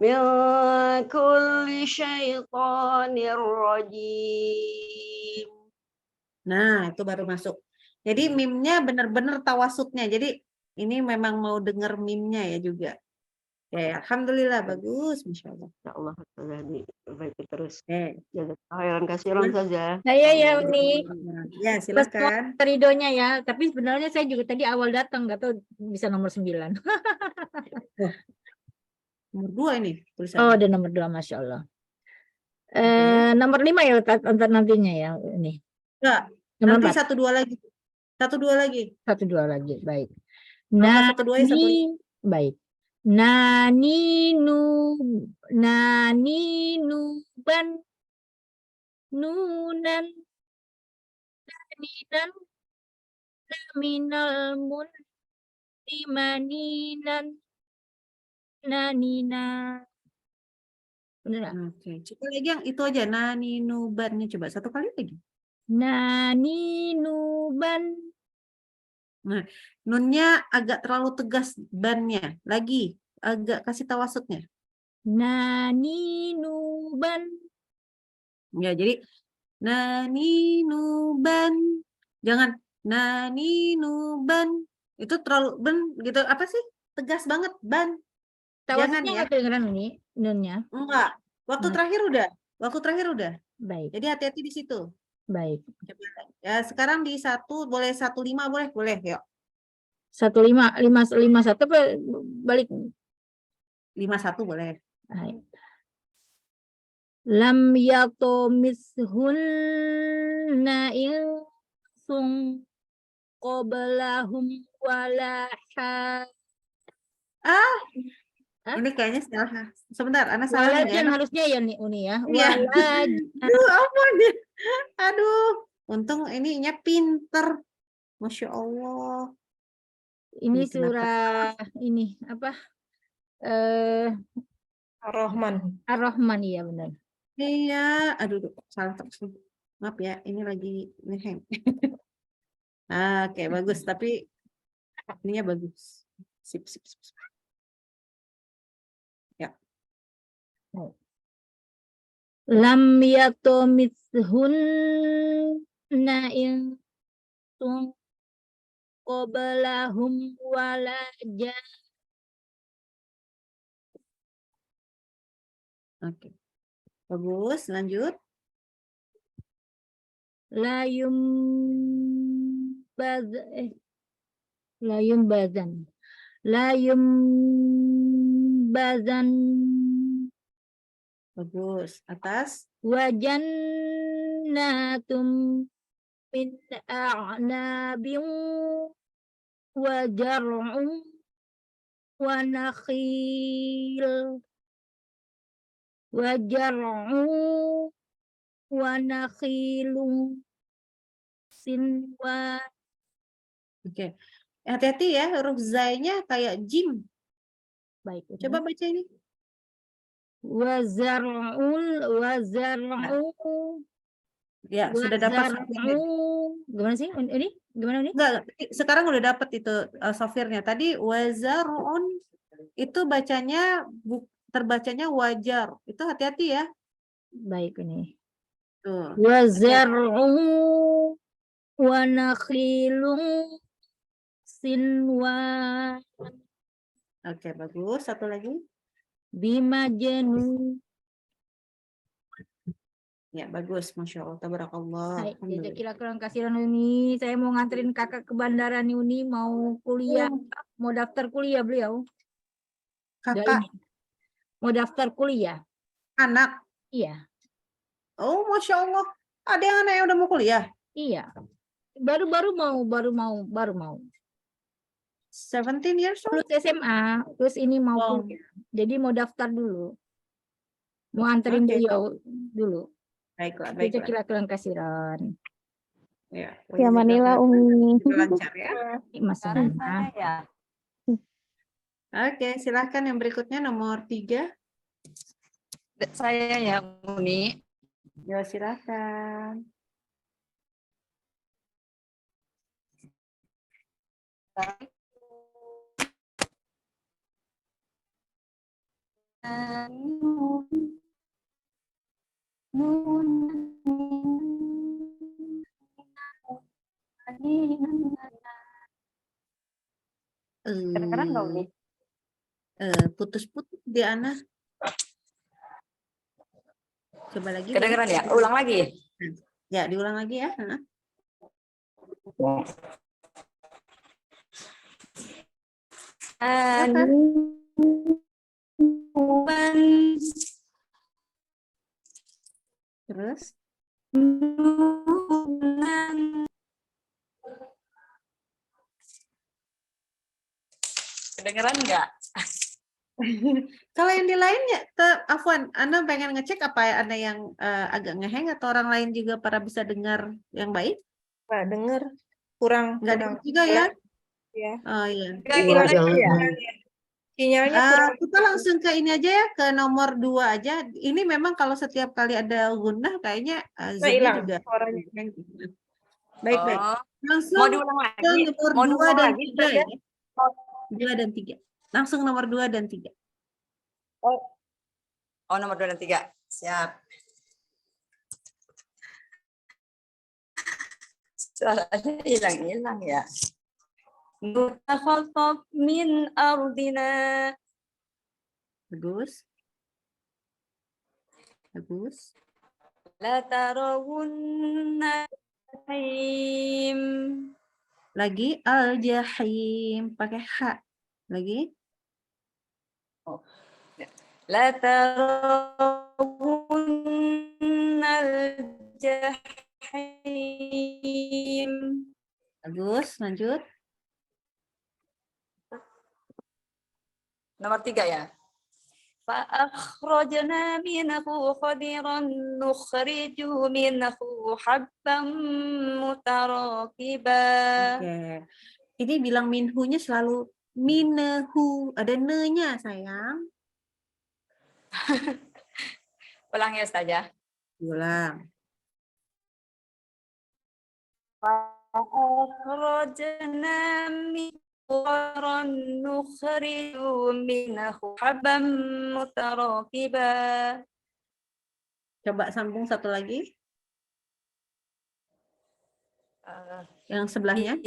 Min kulli syaitanir rajim. Nah, itu baru masuk. Jadi mimnya benar-benar tawasudnya. Jadi ini memang mau dengar mimnya ya juga. Ya, alhamdulillah bagus, Masya Allah. Ya Allah, Ustazah, diperbaiki terus. Oke. Jaga khairan kasiran saja. Saya ya Uni. Ya, silakan. Ridhonya ya, tapi sebenarnya saya juga tadi awal datang nggak tahu bisa nomor 9. Nomor 2 ini tulisannya. Oh, ada nomor 2, Masya Allah. Nomor 5 ya antar nantinya ya ini. Enggak, Nomor nanti 4. 1-2 lagi. 1-2 lagi. 1-2 lagi, baik. Kalau 1-2 ya 1 lagi. Baik. Nani nuban nunan naninan minal mun dimaninan nanina. Bener nggak? Oke, coba lagi yang itu aja. Nani nubannya coba 1 kali lagi. Nani nuban. Nah, nunnya agak terlalu tegas bannya. Lagi, agak kasih tawasudnya. Nani nuban. Ya, jadi nani nuban. Jangan nani nuban. Itu terlalu ban gitu. Apa sih? Tegas banget ban. Jangan Tawasudnya ya. nggak kedengeran ini nunnya. Enggak. Waktu Nah. terakhir udah. Waktu terakhir udah. Baik, Jadi hati-hati di situ. baik. Coba. Ya, sekarang di 1 boleh 1-5 boleh? Boleh, yuk. 1-5-1 apa balik? 5-1 boleh. Baik. Lam yatomishunna insung qablahum wala ha. Ini kayaknya salah. Sebentar, Ana salah nih. Walajan harusnya ya nih Uni ya. Iya. Walajan. Aduh, ampun ya. Aduh, untung ininya pinter. Masya Allah. Ini Ini kenapa? surah ini apa? Ar-Rahman. Ar-Rahman, iya benar. Iya, aduh, salah terus. Maaf ya, ini lagi ngehang. Oke, bagus. Tapi ininya bagus. Sip, sip, sip, sip. Ya. Lam yatomishunna insung qablahum wala jan. Oke. Bagus, lanjut. Layum bazan Bagus. Atas. wajannatum min a'nabin wa jar'un wa nakhil sinwa. Oke. Hati-hati ya, huruf zai-nya kayak jim. Baik. Coba baca ini. Wazar'u. Ya, sudah dapat software-nya. Gimana sih ini? Gimana ini? Enggak, sekarang udah dapat itu software-nya. Tadi wazar'un itu bacanya terbacanya wajar. Itu hati-hati ya. Baik ini. Tuh. Wazar'u wa nakhilun sinwa. Oke, bagus. Satu lagi. Bimajenu. Ya, bagus. Masya Allah. Tabarakallah. Hai, Alhamdulillah. kira kurang kasihan Uni. Saya mau nganterin kakak ke bandara nih Uni, mau kuliah, mau daftar kuliah beliau. Udah Kakak, ini. Mau daftar kuliah. anak. Iya. Oh, Masya Allah. Ada yang anak yang udah mau kuliah? Iya. Baru mau. 17 years old? Lulus SMA, terus ini mau Oh. kuliah. Jadi mau daftar dulu. Mau anterin Oke. beliau dulu. Baiklah, Baca baiklah. kira-kira kasiran. Ya, Ya Manila Umi. lancar ya. Mas Sekarang Bima. saya ya. Oke, silahkan yang berikutnya nomor 3. Saya ya, Uni. Ya, silahkan. Kedengeran nggak, Uni? Putus-putus di Ana. Coba lagi. Kedengeran ya? Ulang lagi. Ya, diulang lagi ya. Terus? Kedengeran nggak? Kalau yang di lainnya, Afwan, Anda pengen ngecek apa Anda yang agak ngeheng atau orang lain juga para bisa dengar yang baik? Nggak denger, kurang Nggak dengar juga ya? ya. Oh iya. Nggak, gimana ya? Sinyalnya kurang. Kita langsung ke ini aja ya, ke nomor 2 aja. Ini memang kalau setiap kali ada gunnah kayaknya Zoom-nya hilang juga. suaranya. Baik, baik. Oh, Langsung mau diulang ke lagi? nomor Mau 2 diulang dan lagi, 3 Ustazah? ya. 2 dan 3. Langsung nomor 2 dan 3. Oh, nomor 2 dan 3. Siap. Soalnya hilang-hilang ya. Mutakhattaf min ardina. Bagus. Bagus. La tarawunna jahim. Lagi al-jahim pakai ha. Lagi. La tarawunna al-jahim. Bagus, lanjut. Nomor 3 ya. فأخرجنا منه خضرا نخرج منه حبا متراكبا. Oke. Ini bilang minhunya selalu minehu. Ada ne-nya, sayang. Ulang ya, Ustazah. Ulang. فأخرجنا منه خضرا نخرج منه حبا متراكبا. Coba sambung satu lagi. Yang sebelahnya.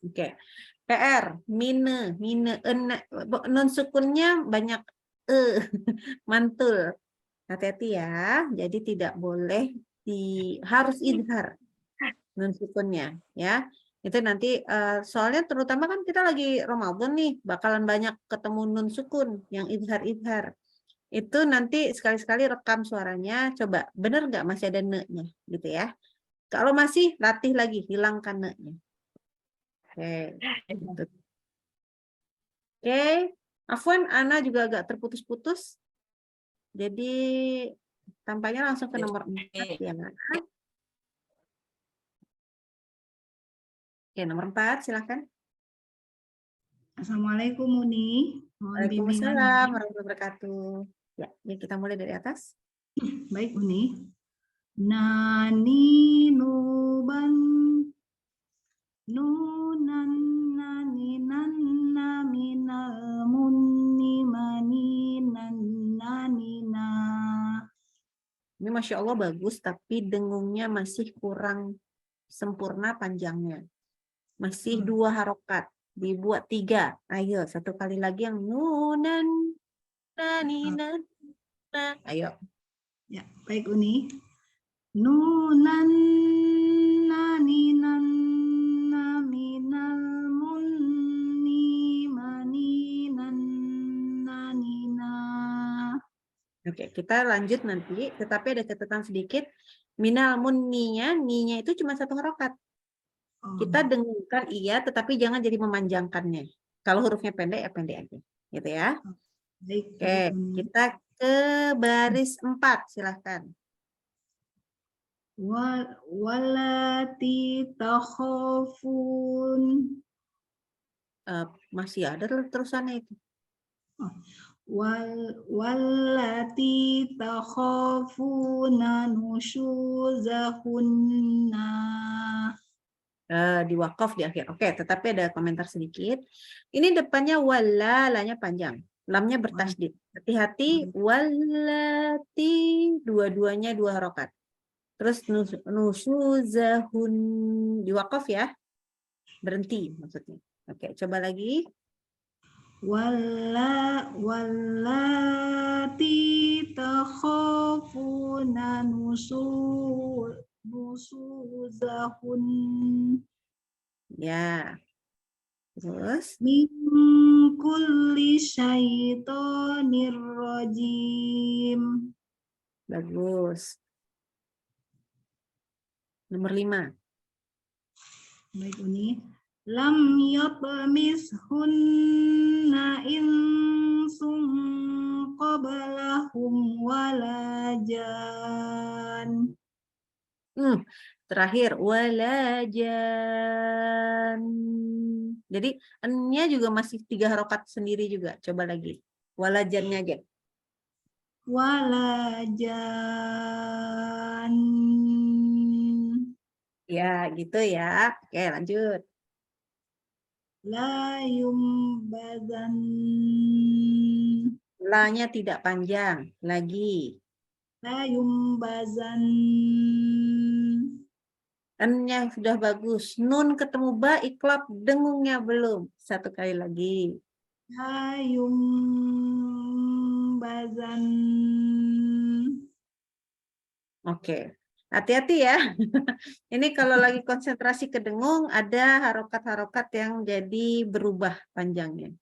Oke. PR, mine, nun sukunnya banyak mantul. Hati-hati ya. Jadi tidak boleh harus idhar nun sukunnya ya. Itu nanti soalnya terutama kan kita lagi Ramadan nih, bakalan banyak ketemu nun sukun yang idhar. Itu nanti sekali-sekali rekam suaranya, coba bener nggak masih ada ne-nya gitu ya. Kalau masih, latih lagi, hilangkan ne-nya. Oke. Oke. Afwan, Ana juga agak terputus-putus. Jadi tampaknya langsung ke nomor 4 ya. Oke, nomor 4, silakan. Assalamualaikum Uni. Mohon bimbingan. Waalaikumsalam warahmatullahi wabarakatuh. Ya, kita mulai dari atas. Baik Uni. Nani nuban nunan nani nanna minal munni mani nani na. Ini Masya Allah bagus, tapi dengungnya masih kurang sempurna panjangnya. Masih 2 harokat. Dibuat 3. Ayo, satu kali lagi yang nunan, nani, nan, na. Ayo. Ya, baik Uni. Nunan nani nanna Oke, kita lanjut nanti, tetapi ada catatan sedikit. Minal ninya itu cuma 1 harokat. Kita dengungkan iya, tetapi jangan jadi memanjangkannya. Kalau hurufnya pendek, ya pendek aja. Gitu ya. Baik, Oke, baik, Uni. kita ke baris 4, silahkan. Walati takhafun. Masih ada terusannya itu. Wallati takhafuna nusyuzahunna. Di wakaf di akhir. Oke, tetapi ada komentar sedikit. Ini depannya wala, lanya panjang. Lamnya bertasdid. Hati-hati, walati, dua-duanya 2 harokat. Terus nusuzahun, di wakaf ya. Berhenti maksudnya. Oke, coba lagi. Wallati takhafuna nusuzahun. Ya. Terus. Min kulli syaitonir rajim. Bagus. Nomor 5. Baik, Uni. Lam yatmishunna insum qablahum wala jan. Terakhir walajan. Jadi n-nya juga masih 3 harokat sendiri juga. Coba lagi. Walajannya aja. Walajan. Ya, gitu ya. Oke, lanjut. La yumbazan. La-nya tidak panjang. Lagi. La yumbazan. N-nya sudah bagus. Nun ketemu ba, iklab, dengungnya belum. 1 kali lagi. La yumbazan. Oke. Hati-hati ya. Ini kalau lagi konsentrasi ke dengung, ada harokat-harokat yang jadi berubah panjangnya.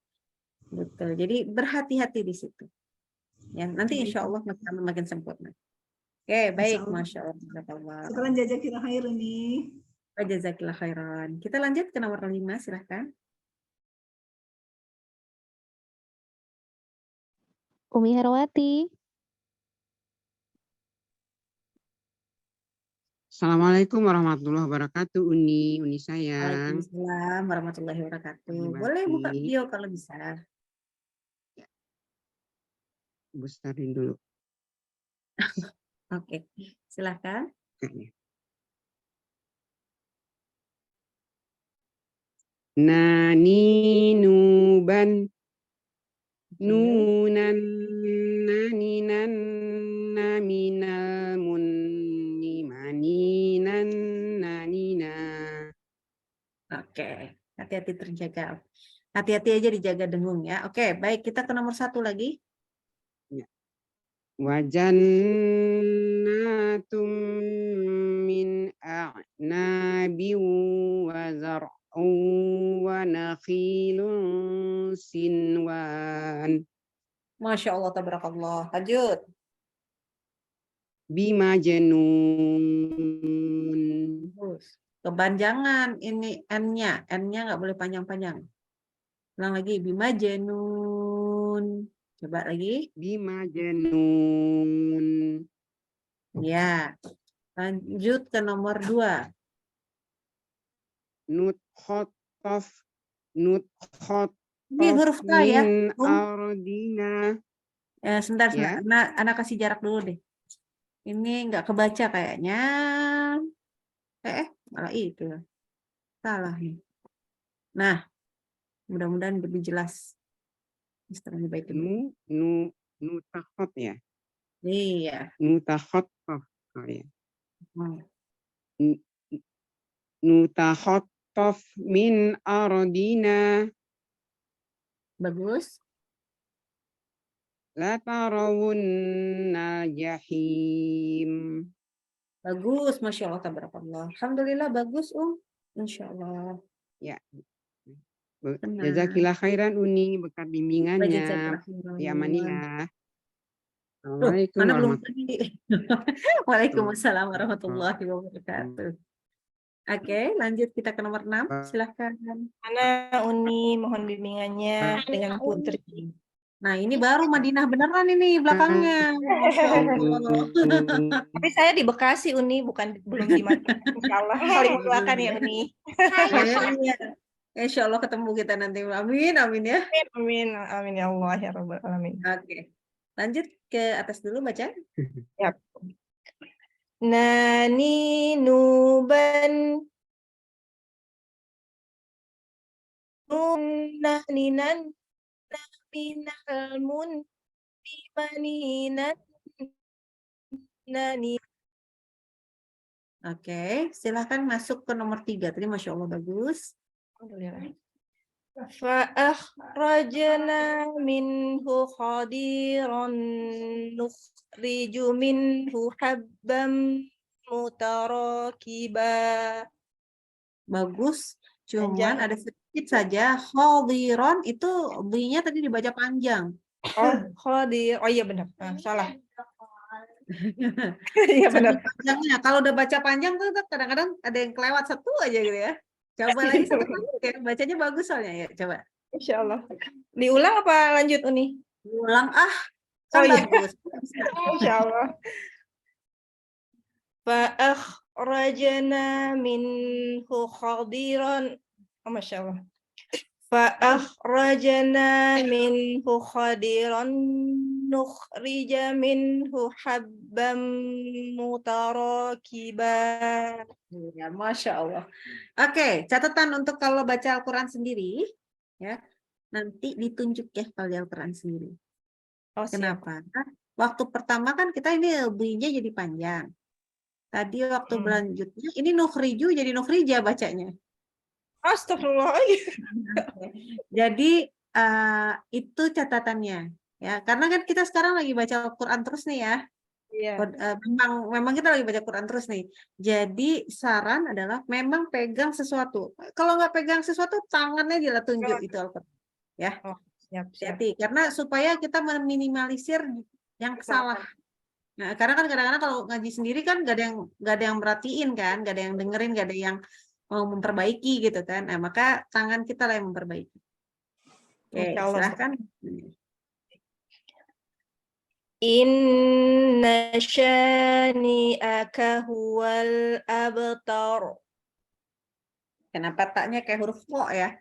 Betul. Jadi berhati-hati di situ. Ya, nanti insya Allah makin sempurna. Oke, baik. Masya Allah. Sekarang jazakillah khair ini. Jazakillah khairan. Kita lanjut ke nomor 5, silahkan. Umi Herawati. Assalamualaikum warahmatullahi wabarakatuh, Uni sayang. Waalaikumsalam warahmatullahi wabarakatuh. Terima Boleh buka kasih. video kalau bisa. Besarin dulu. Oke, silahkan. Nani nuban nunan naninan naminal munni maninan nanina. Oke, hati-hati terjaga. Hati-hati aja dijaga dengung ya. Oke, baik. Kita ke nomor 1 lagi. Wajannatum min a'nabi wa zar'u wa nakhilun sinwan. Masya Allah, tabarakallah. Lanjut. Bimajnun. Kepanjangan ini N-nya. N-nya nggak boleh panjang-panjang. Ulang lagi. Bimajnun. Coba lagi. Bimajnun. Ya. Lanjut ke nomor 2. Nutkhotof. Ini huruf ta ya. Ardina. Sebentar, Ya. Anak kasih jarak dulu deh. Ini nggak kebaca kayaknya. Malah itu. Salah nih. Nah, mudah-mudahan lebih jelas. Istilahnya baik dulu. Nutakhot ya. Iya. Nutakhotof. Oh ya. Hmm. Nutakhotof min ardina. Bagus. La tarawunna jahim. Bagus, Masya Allah, tabarakallah. Alhamdulillah, bagus, Insya Allah. Ya. Tenang. Jazakillah khairan, Uni, berkat bimbingannya. Jazakallah khairan. Ya, Manila. Mana belum Waalaikumsalam. tadi. Waalaikumsalam warahmatullahi wabarakatuh. Oke, lanjut kita ke nomor 6. Silahkan. Mana Uni mohon bimbingannya dengan Putri. Nah, ini baru Madinah beneran ini belakangnya. Masya Allah. Tapi saya di Bekasi Uni, belum di Madinah. Insya Allah saling mendoakan ya Uni. Iya. Insya Allah ketemu kita nanti. Amin, amin ya. Amin, amin ya Allah ya Rabbal Alamin. Oke. Lanjut ke atas dulu baca. Yap. Nani nuban naninan minal mun dimaninan nani. Oke, silahkan masuk ke nomor 3. Tadi Masya Allah bagus. Alhamdulillah. Fa'akhrajna minhu khadiran nukhriju minhu habban mutarakiba. Bagus. Cuman Panjang. ada sedikit saja. Khadiron itu B-nya tadi dibaca panjang. Oh, khadir. Oh iya benar. Salah. Iya benar. Saking panjangnya. Kalau udah baca panjang tuh kadang-kadang ada yang kelewat satu aja gitu ya. Coba lagi satu kali ya. Bacanya bagus soalnya ya. Coba. Insya Allah. Diulang apa lanjut Uni? Ulang Oh kan iya. bagus. Insya Allah. Fa'akhrajna minhu khadiran. Oh, Masya Allah. Fa'akhrajna minhu khadiran nukhrija minhu habban mutarakiba. Ya, Masya Allah. Oke, catatan untuk kalau baca Al-Quran sendiri, ya nanti ditunjuk ya kalau di Al-Quran sendiri. Oh, siap. Kenapa? Waktu pertama kan kita ini B-nya jadi panjang. Tadi waktu berlanjutnya, ini nukhriju jadi nukhrija bacanya. Astagfirullah. Jadi itu catatannya. Ya, karena kan kita sekarang lagi baca Al-Quran terus nih ya. Iya. Memang kita lagi baca Quran terus nih. Jadi saran adalah memang pegang sesuatu. Kalau nggak pegang sesuatu, tangannya dia tunjuk itu Al-Quran. Ya, Oh, siap. hati-hati. Karena supaya kita meminimalisir yang salah. Nah, karena kan kadang-kadang kalau ngaji sendiri kan nggak ada yang merhatiin kan, nggak ada yang dengerin, nggak ada yang mau memperbaiki gitu kan. Nah, maka tangan kita lah yang memperbaiki. Oke, silahkan. Inna syani'aka huwal abtar. Kenapa taknya kayak huruf kok ya?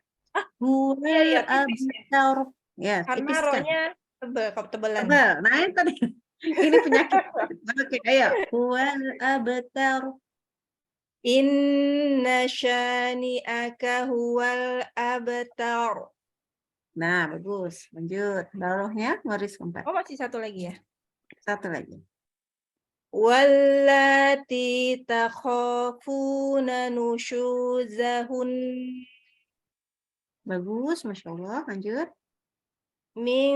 Iya, tipis ya. Abtar. Ya, Karena tipis kan? rohnya tebelan. Tebal. Nah, itu tadi. Ini penyakit. Oke, ayo. Huwal abtar. Inna syani'aka huwal abtar. Nah, bagus. Lanjut. Bawahnya baris keempat. Oh, masih satu lagi ya. Satu lagi. Wallati takhafuna nusyuzahun Bagus, Masya Allah. Lanjut. min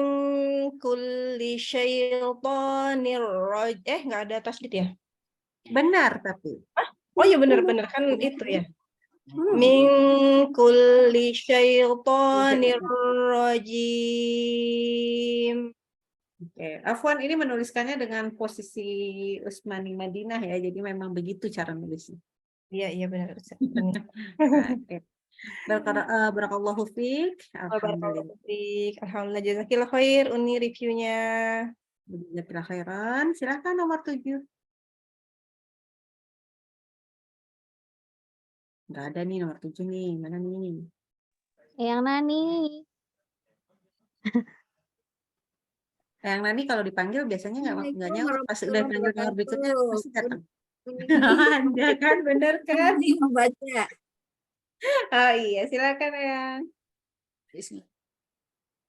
kulli syaitanir nggak ada tasdid ya? Benar tapi. Oh iya benar-benar kan itu ya. Min kulli syaitanir rajim. Oke, Afwan ini menuliskannya dengan posisi Usmani Madinah ya, jadi memang begitu cara nulisnya. Iya benar. Oke. Barakallahu fiik. Alhamdulillah. Alhamdulillah jazakillah khair Uni reviewnya. Jazakallahu khairan. Silakan nomor 7. Nggak ada nih nomor 7 nih. Mana nih? Yang Nani. Yang Nani kalau dipanggil biasanya nggak nyaut. Pas udah panggil nomor berikutnya pasti datang. Anda kan benar kan? Membaca. Oh iya, silakan ya.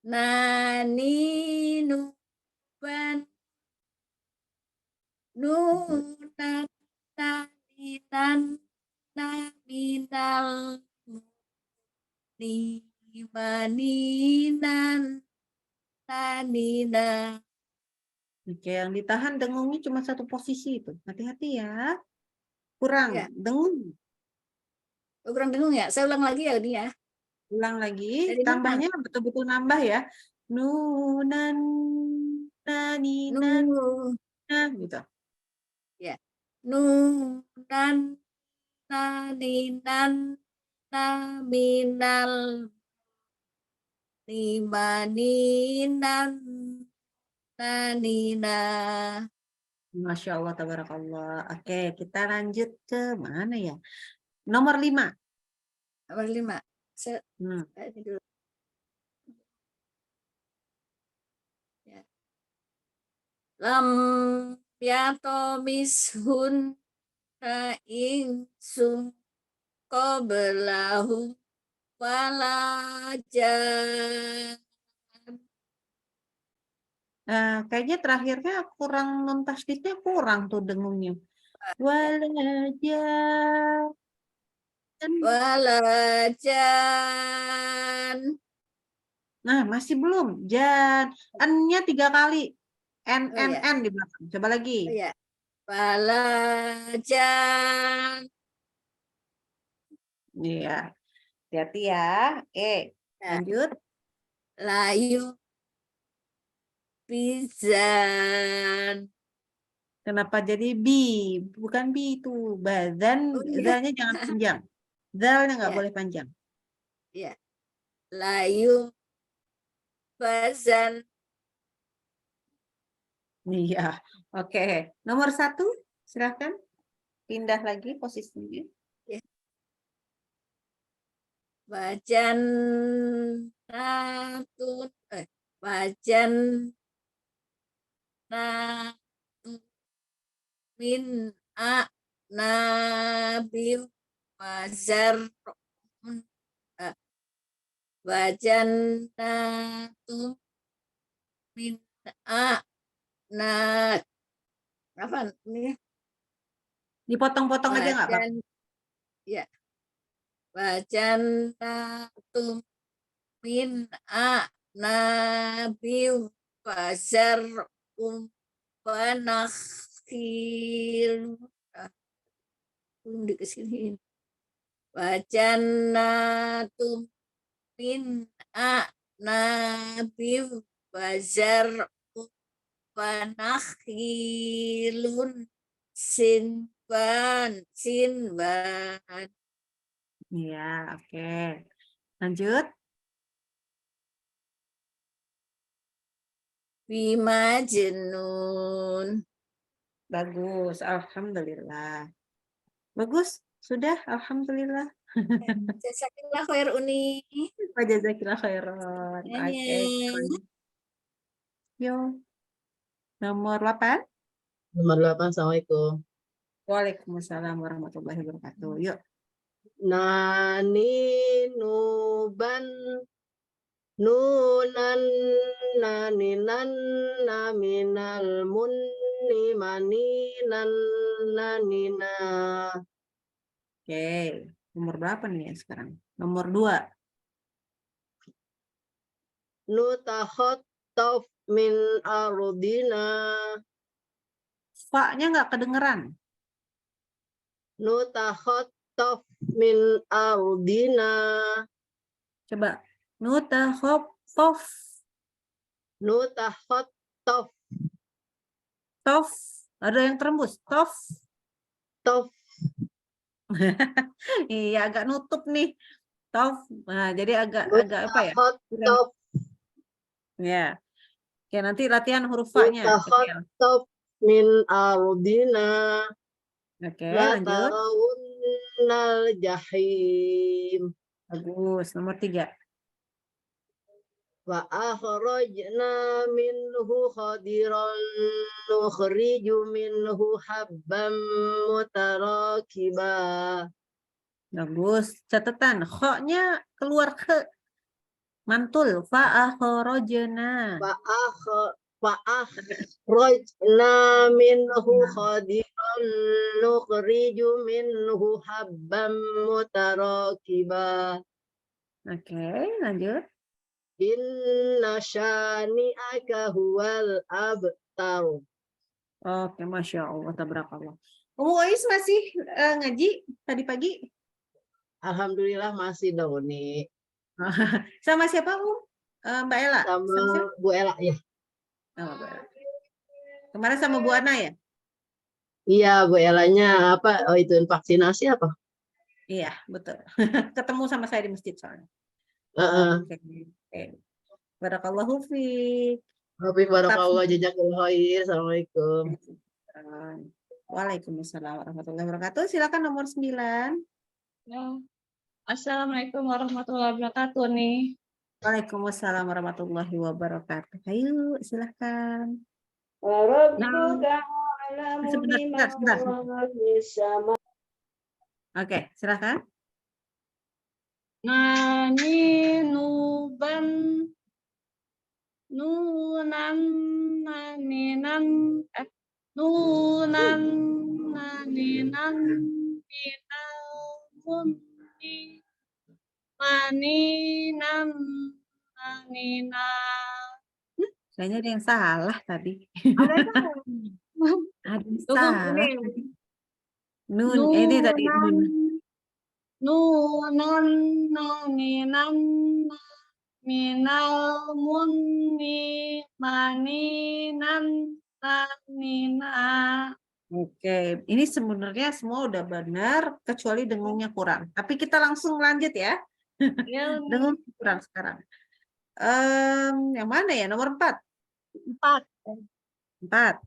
Nani nuban nunan taninan naminal nimaninan tanina. Oke, yang ditahan dengungnya cuma satu posisi itu. Hati-hati ya. Kurang Ya. dengung. Kurang dengung ya? Saya ulang lagi ya ini ya. Ulang lagi, Dari mana? tambahnya betul-betul nambah ya. Nunan Naninan, nah gitu. Nunan naninan naminal nimaninan nanina. Masya Allah, tabarakallah. Oke, kita lanjut ke mana ya? Nomor 5. Nomor 5. Hmm. Ini dulu. Ya. Lam yatomishun insun qablahu walajan. Kayaknya terakhirnya kurang, nun tasdidnya kurang tuh dengungnya. Walajan. Walajan. Nah, masih belum. Jan. N-nya 3 kali. N, Oh, N, ya. N di belakang. Coba lagi. Oh, ya. Walajan. Iya. Hati-hati ya. Ya. Lanjut. Layu bizan. Kenapa jadi B? Bukan B itu. Badan, Oh, iya. zalnya jangan panjang. Zalnya nggak Ya. boleh panjang. Ya. Layu bazan. Iya. Oke. Nomor 1, silahkan. Pindah lagi posisinya. Ya. Wajan natun. Wajan natun min a nabil wazar wajan natun min a na apa ini? Dipotong-potong aja nggak apa-apa. Wajan ya. Wajan natun min a nabil wazar wanakhil dikasih wajanatum min a nabil wazar wanakhilun sinban. Iya, oke. Lanjut. Bima jenun. Bagus, alhamdulillah. Bagus, sudah, alhamdulillah. Jazakallah khair Uni. Jazakillah khairan. Oke. Yo. Nomor 8. Nomor 8, Assalamualaikum. Waalaikumsalam warahmatullahi wabarakatuh. Yuk. Nani nuban nunan naninan naminal munni maninan nanina. Oke. Nomor berapa nih ya sekarang? Nomor 2. Nutakhattaf min ardina. Fa-nya nggak kedengeran. Nutakhattaf min ardina. Coba. Nutakhattaf. Nutakhattaf. Tof. Ada yang terembus. Tof. Tof. Iya, agak nutup nih. Tof. Nah, jadi agak apa ya? Nutakhattaf. Ya. Oke, nanti latihan huruf fa-nya. Nutakhattaf min ardina. Oke, lanjut. Latarawunnal jahim. Bagus. Nomor 3. Wa akhrajna minhu khadiran nukhriju minhu habban mutarakiba. Bagus. Catatan. Kho-nya keluar ke. Mantul. Fa akhrajna. Wa akhrajna minhu khadiran nukhriju minhu habban mutarakiba. Oke, lanjut. Inna syani'aka huwal abtar. Oke, Masya Allah, tabarakallah. Umu Ois masih ngaji tadi pagi? Alhamdulillah masih dong nih. Sama siapa, Mbak Ela? Sama Bu Ela ya. Oh, Mbak Ela. Kemarin sama Bu Ana ya? Iya, Bu Elanya apa? Oh, itu vaksinasi apa? Iya, betul. Ketemu sama saya di masjid soalnya. Heeh. Oke. Barakallahu fiik. Habib barakallah jazakallahu khair. Assalamualaikum. Waalaikumsalam warahmatullahi wabarakatuh. Silakan nomor 9. Assalamualaikum warahmatullahi wabarakatuh nih. Waalaikumsalam warahmatullahi wabarakatuh. Ayo, silakan. Sebentar. Oke, silakan. Nani nuban nunan naninan nunan naninan minalmunni maninan nanina. Kayaknya ada yang salah tadi. Ada yang Ada yang Tunggu, salah ini. tadi. Nun, ini tadi nun. Nunan naninan minal munni maninan nanina. Oke, ini sebenarnya semua udah benar kecuali dengungnya kurang. Tapi kita langsung lanjut ya. Ya, Dengung kurang sekarang. Yang mana ya? Nomor 4. 4.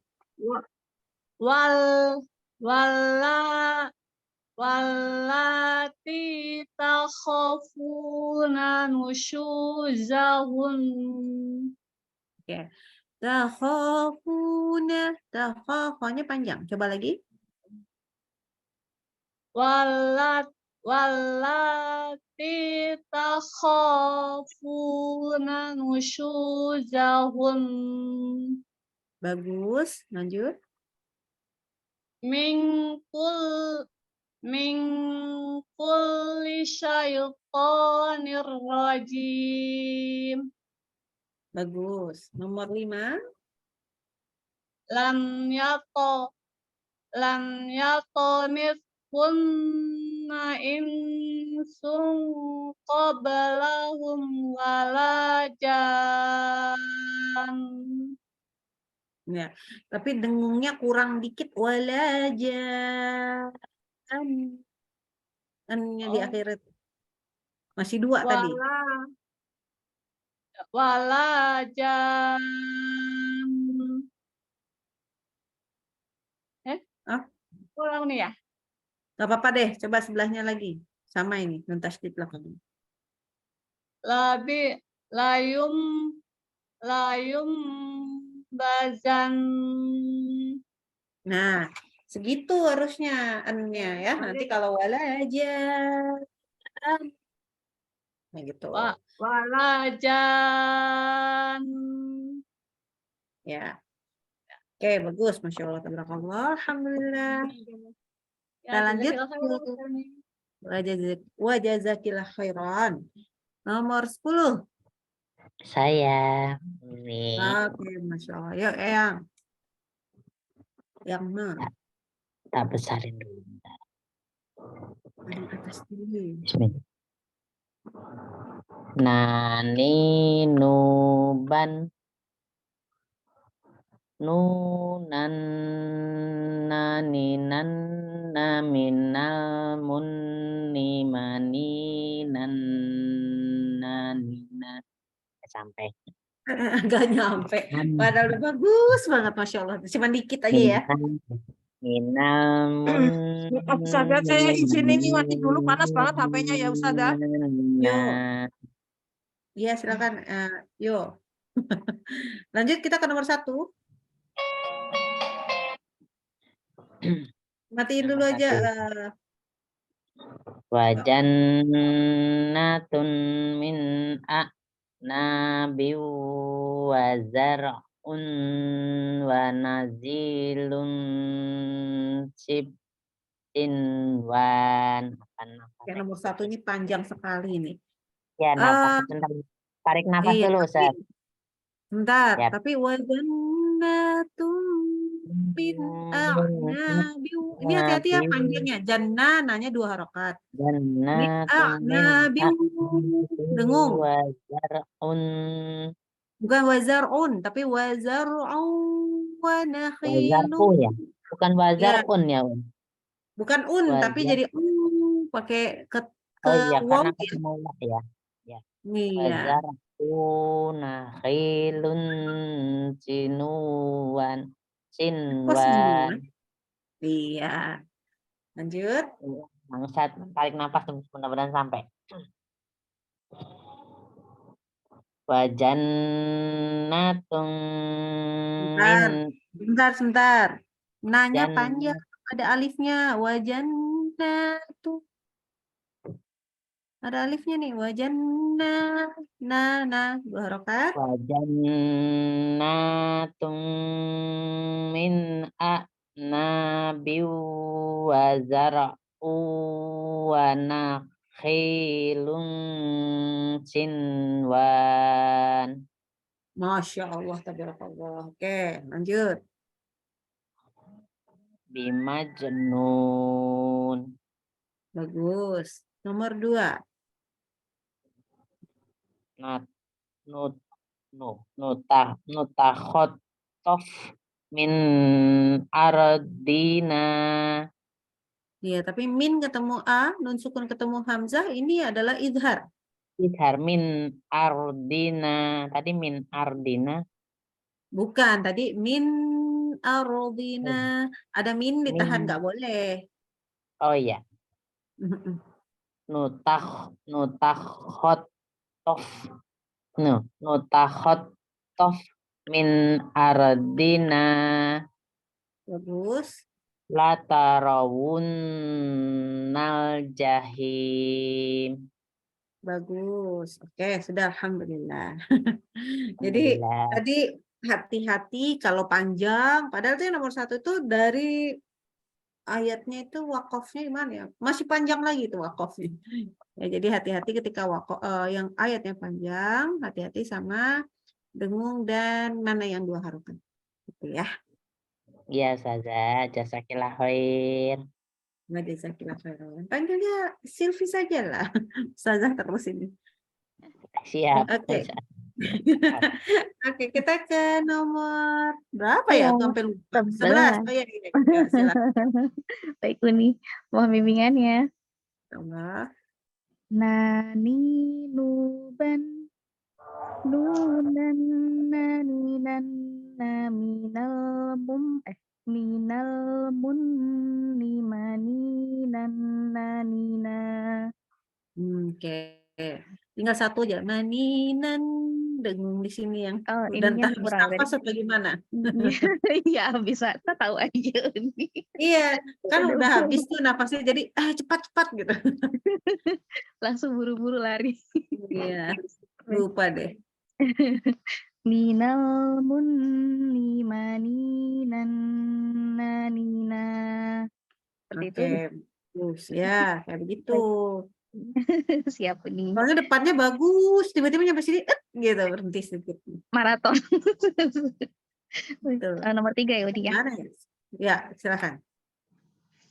Wallati takhafuna nusyuzahun. Oke. Takhafuna, takhafanya panjang. Coba lagi. Wallati takhafuna nusyuzahun. Bagus, lanjut. Min kulli syaitanir rajim. Bagus. Nomor 5. Lam yatomithunna insun qablahum wala jan. Ya, tapi dengungnya kurang dikit. Walaja. N-nya di akhir. Masih 2 tadi. Wala jan. Ulang nih ya. Gak apa-apa deh, coba sebelahnya lagi. Sama ini, nun tasydid belakang. Layum bazan. Nah, segitu harusnya N-nya ya. Nanti kalau walaja. Nah gitu. Walajan. Ya. Oke, bagus. Masya Allah. Tabarakallah. Alhamdulillah. Kita lanjut. Wajazakillah khairan. Nomor 10. Saya ini. Oke, Masya Allah. Yuk, Eyang. Yang mana? Tak besarin dulu. Di atas dulu. Bismillah. Nani nuban nunan naninan naminal munni maninan nanina. Sampai Gak nyampe. Padahal udah bagus banget, Masya Allah. Cuma dikit aja ya. Minal Ustazah, saya izin ini mati dulu, panas banget HP-nya ya Ustazah. Yuk. Iya, silakan. Yuk. Lanjut kita ke nomor 1. Matiin dulu aja. Wajannatun min a'nabi wa zar'un wa nazilun sinwan. Ya, nomor 1 ini panjang sekali nih. Ya, nafas sebentar. Tarik nafas dulu, Ustaz. Bentar, Ya. tapi wajannatun min a'nabi. Ini hati-hati ya panjangnya. Jannah nanya 2 harokat. Min a'nabi. Dengung. Wa zar'un Bukan wazar'un, tapi wazar'un wa nakhilun. Wazarku ya. Bukan Ya, wazarun ya. bukan tapi Wazar. jadi pakai ke Oh iya, waw karena ya. ketemu wak ya. Ya. Iya. Wazarku nakhilun sinuan. Kok Sinwan. semua? Iya. Lanjut. Bangsat, tarik nafas mudah-mudahan sampai. Wajannatung Bentar, min sebentar. Nanya jan panjang, ada alifnya. Wajannatu. Ada alifnya nih. Wajannah. Nah, 2 harokat. wajannatung min a'nabi wa zara'u wa nakhilun sinwan. Masya Allah, tabarakallah. Oke, lanjut. Bimajnun. Bagus. Nomor 2. Nutakhotof min ardina. Iya, tapi min ketemu A, nun sukun ketemu hamzah, ini adalah idhar. Idhar min ardina. Tadi min ardina. Bukan, tadi min ardina. Ada min ditahan, Min. nggak boleh. Oh iya. Nutakhotof min ardina. Bagus. Latarawunnal jahim. Bagus. Oke, sudah alhamdulillah. Jadi Alhamdulillah. tadi hati-hati kalau panjang, padahal itu yang nomor 1 itu dari ayatnya itu wakofnya gimana ya? Masih panjang lagi itu wakofnya. Ya, jadi hati-hati ketika yang ayatnya panjang, hati-hati sama dengung dan mana yang 2 harokat. Gitu ya. Iya, Ustazah. Jazakillah khair. Nggak jazakillah khairan. Panggilnya Silvi saja lah. Ustazah terus ini. Siap. Oke. Ustazah. Oke, kita ke nomor berapa ya? Ya, Aku sampai lupa. 11. 11. Oh iya, ya, silakan. Baik Uni, mohon bimbingannya. Allah. Nani nuban nunan naninan minal munimani nananina. Oke. Tinggal 1 aja. Maninan dengung di sini yang dan Ininya tak habis kurang tadi. nafas atau gimana? Iya bisa, kita tahu aja Uni. Iya, kan udah habis tuh nafasnya jadi cepat-cepat gitu. Langsung buru-buru lari. Iya, lupa deh. Minal munimani nananina. Seperti itu. Oke, bagus ya, kayak begitu. Siap Uni. Soalnya depannya bagus, tiba-tiba nyampe sini, gitu berhenti sedikit. Maraton. Betul. Nomor 3 ya Uni ya. Mana ya? Ya, silakan.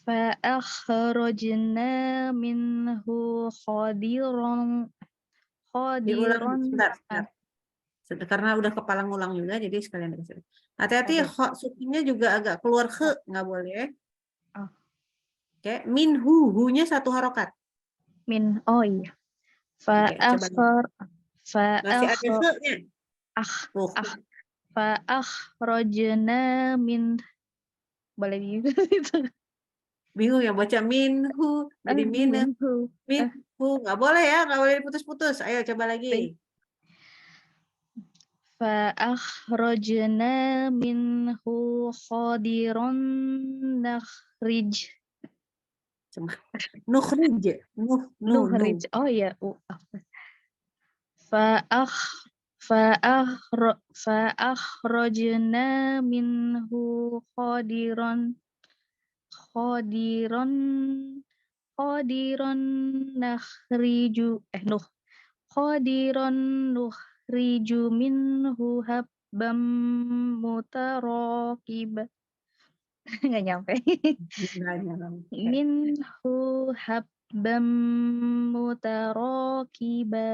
Fa'akhrajna minhu khadiran. Diulang sebentar. Karena udah kepala ngulang juga, jadi sekalian dikasih. Hati-hati, sukunya juga agak keluar nggak boleh. Oke, minhu, hu-nya 1 harokat. Oh iya. Masih ada he-nya. Fa'akhrajna min, boleh gitu. Bingung ya baca minhu, jadi minhu, nggak boleh ya, nggak boleh diputus-putus. Ayo coba lagi. Fa'akhrajna minhu khadiran nukhrij. Oh iya. Fa'akhrajna minhu khadiran nukhriju minhu habban mutarakiba. Nggak nyampe. Minhu habban mutarakiba.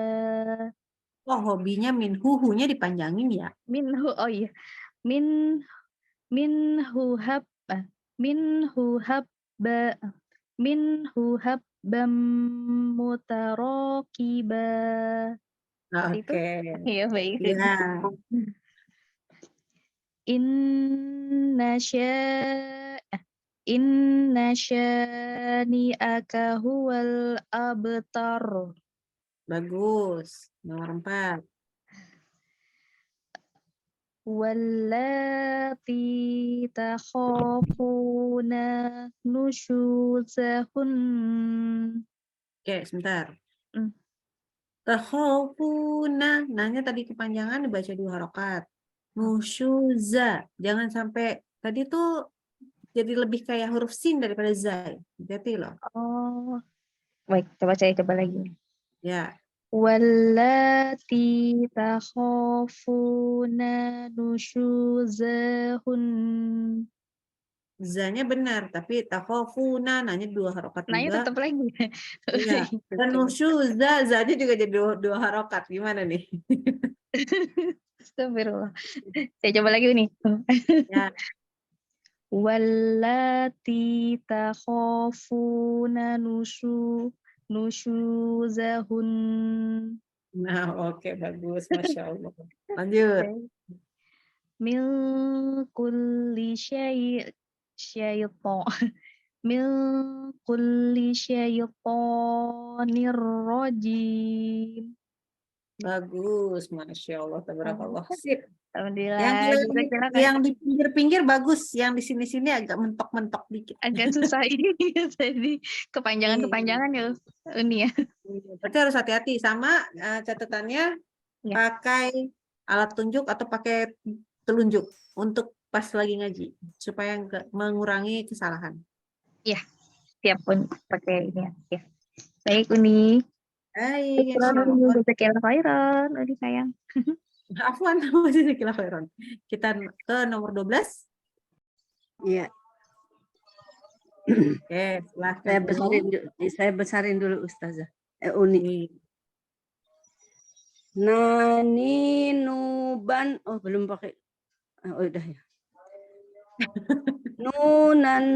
Oh, hobinya minhuhunya dipanjangin ya. Minhu, oh iya. Minhu habba. Minhu habba. Minhu habbam mutarokiba. Seperti itu? Oke. Iya, baik. Ya. Inna syani'aka huwal abtar. Bagus. Nomor 4. Wallati takhafuna nusyuzahun. Oke, sebentar. Hmm. Takhafuna. Nanya tadi kepanjangan dibaca 2 harokat. Nusyuza. Jangan sampai tadi tuh jadi lebih kayak huruf sin daripada za. Hati loh. Oh, baik, saya coba lagi. Ya. Wallati takhafuna nusyuzahun. Zanya benar, tapi takhafuna nanya 2 harokat Nanya juga. tetap lagi. Iya. Dan nusyuza, zanya juga jadi 2 harokat. Gimana nih? Astagfirullah. Saya coba lagi nih. Ya. Wallati takhafuna nusyuzahun. Nah, oke, bagus. Masya Allah. Lanjut. Min kulli min kulli syaitonir rajim. Bagus, Masya Allah. Tabarakallah. Sip. Alhamdulillah. Yang di pinggir-pinggir bagus, yang di sini-sini agak mentok-mentok dikit. Agak susah ini tadi kepanjangan-kepanjangan ya ini ya. Berarti harus hati-hati sama catatannya pakai alat tunjuk atau pakai telunjuk untuk pas lagi ngaji supaya nggak mengurangi kesalahan. Iya, siap pun pakai ini ya. Baik Uni. Baik, Jazakallahu khairan, Uni sayang. Afwan, jazakallahu khairan. Kita ke nomor 12. Iya. Oke, silahkan. Saya besarin dulu Ustazah. Uni. Nani nuban, oh belum pakai. Oh udah ya. Nunan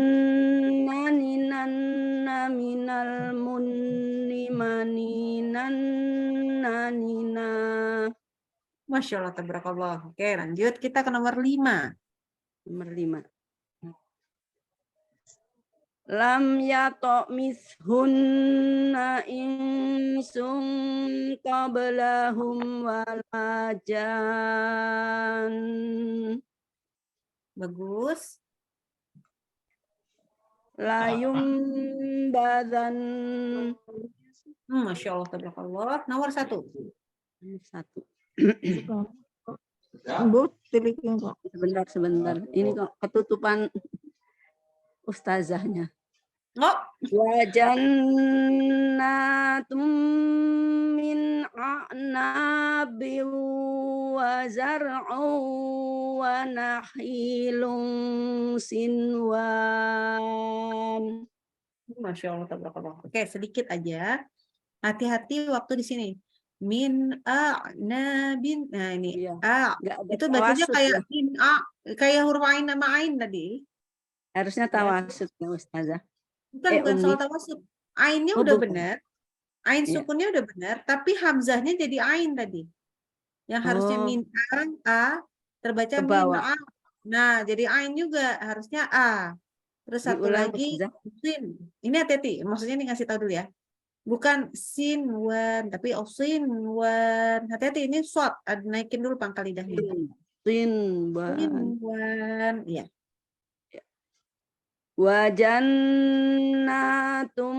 nani nanna minal munni maninan nanina. Masya Allah, tabarakallah. Oke, lanjut kita ke nomor 5. Nomor 5. Lam yato mishunna insum qablahum walajan. Bagus. Layum badan. Masya Allah, tabarakallah. Nomor 1. Sebentar. Ini kok ketutupan ustazahnya. Oh. Wajannatum min a'nabi wa zar'u wa nakhilun sinwan. Masya Allah, tabarakallah. Oke, sedikit aja. Hati-hati waktu di sini. Min a'nabin. Nah, ini itu bacanya kayak min kayak huruf ain sama ain tadi. Harusnya tawasud ya Ustazah. Bukan soal tawasud. Ainnya udah benar. Ain sukunnya udah benar, tapi hamzahnya jadi ain tadi. Yang harusnya min a terbaca min a. Nah, jadi ain juga harusnya a. Terus satu lagi sin. Ini hati-hati, maksudnya ini ngasih tahu dulu ya. Bukan sinwan, tapi sinwan. Hati-hati, ini short. Naikin dulu pangkal lidahnya. Sinwan. Iya. Wajannatum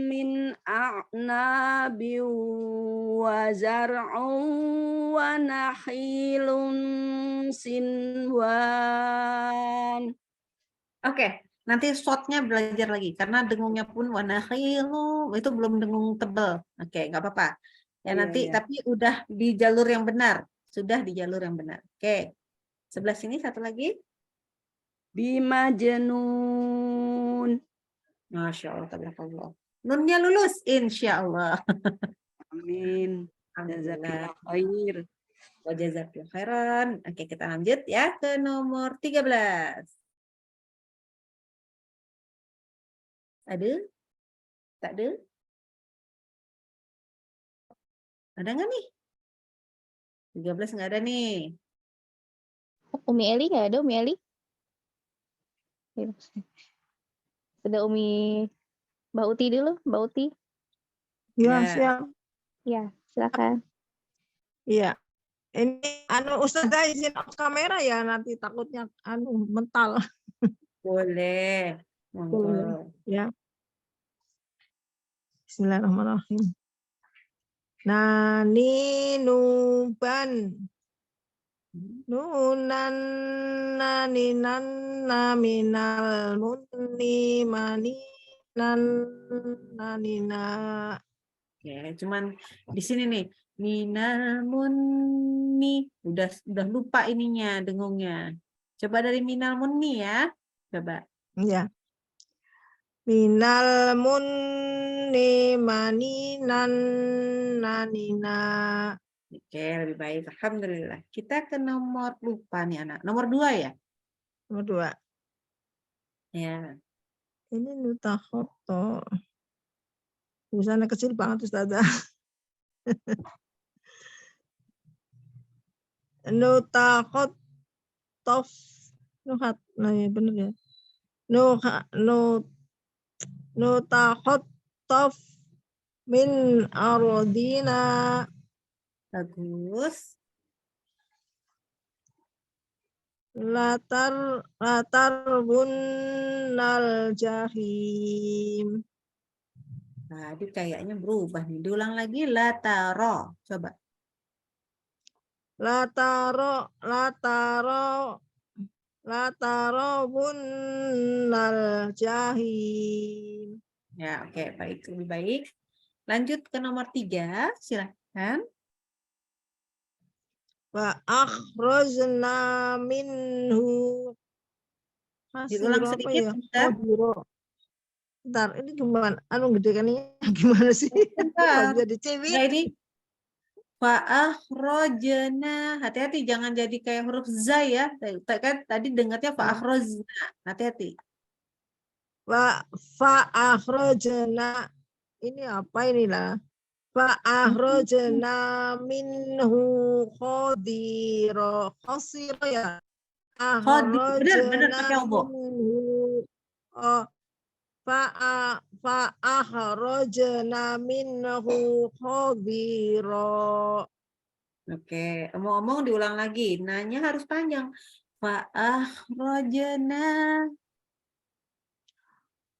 min a'nabi wa zar'u wa nakhilun sinwan. Oke, nanti shortnya belajar lagi karena dengungnya pun wa nakhilu itu belum dengung tebel. Oke, nggak apa-apa. Ya nanti tapi udah di jalur yang benar. Sudah di jalur yang benar. Oke. Sebelah sini satu lagi. Bimajnun. Masya Allah, tabarakallah. Nunnya lulus, insya Allah. Amin. Alhamdulillah. khair. Wa jazakallahu khairan. Oke, kita lanjut ya ke nomor 13. Ada? Tak ada? Ada nggak nih? 13 nggak ada nih. Umi Eli nggak ada, Umi Eli? Ada Umi Mbak Uti dulu, Mbak Uti. Ya, Ya. siap. Ya, silakan. Iya. Ini Ustazah izin off kamera ya, nanti takutnya mental. Boleh. Monggo. Ya. Bismillahirrahmanirrahim. Nani nuban nunan nani nanna minal munni mani nan nanina. Oke, cuman di sini nih. Minal munni. Udah lupa ininya, dengungnya. Coba dari minal munni ya. Coba. Ya. Minal munni mani nan nanina. Oke, lebih baik. Alhamdulillah. Kita ke nomor lupa nih anak. Nomor 2 ya? Nomor 2. Ya. Ini nutahoto. Tulisannya kecil banget Ustazah. Nutakhot tof nuhat. Nah ya benar ya. Nutakhot tof min arodina. Bagus. Latar bunnal jahim. Tadi kayaknya berubah nih. Diulang lagi. Lataro. Coba. Lataro bunnal jahim. Ya, oke. Baik. Lebih baik. Lanjut ke nomor 3. Silahkan. Wa akhrajna minhu. Diulang Hasiro apa sedikit, ya? Ustaz. Biro. Bentar, ini gimana? Gedekannya gimana sih? Bentar. Bisa dicewit. Nah, ini fa'akhrajna. Hati-hati jangan jadi kayak huruf za ya. Kan tadi dengarnya fa'akhrajna. Hati-hati. Wa akhrajna. Ini apa inilah? Fa akhrajna minhu khadira. Khasira ya. Benar pakai obo. Oh, fa akhrajna minhu khadira. Oke, omong-omong diulang lagi. Nanya harus panjang. Fa akhrajna.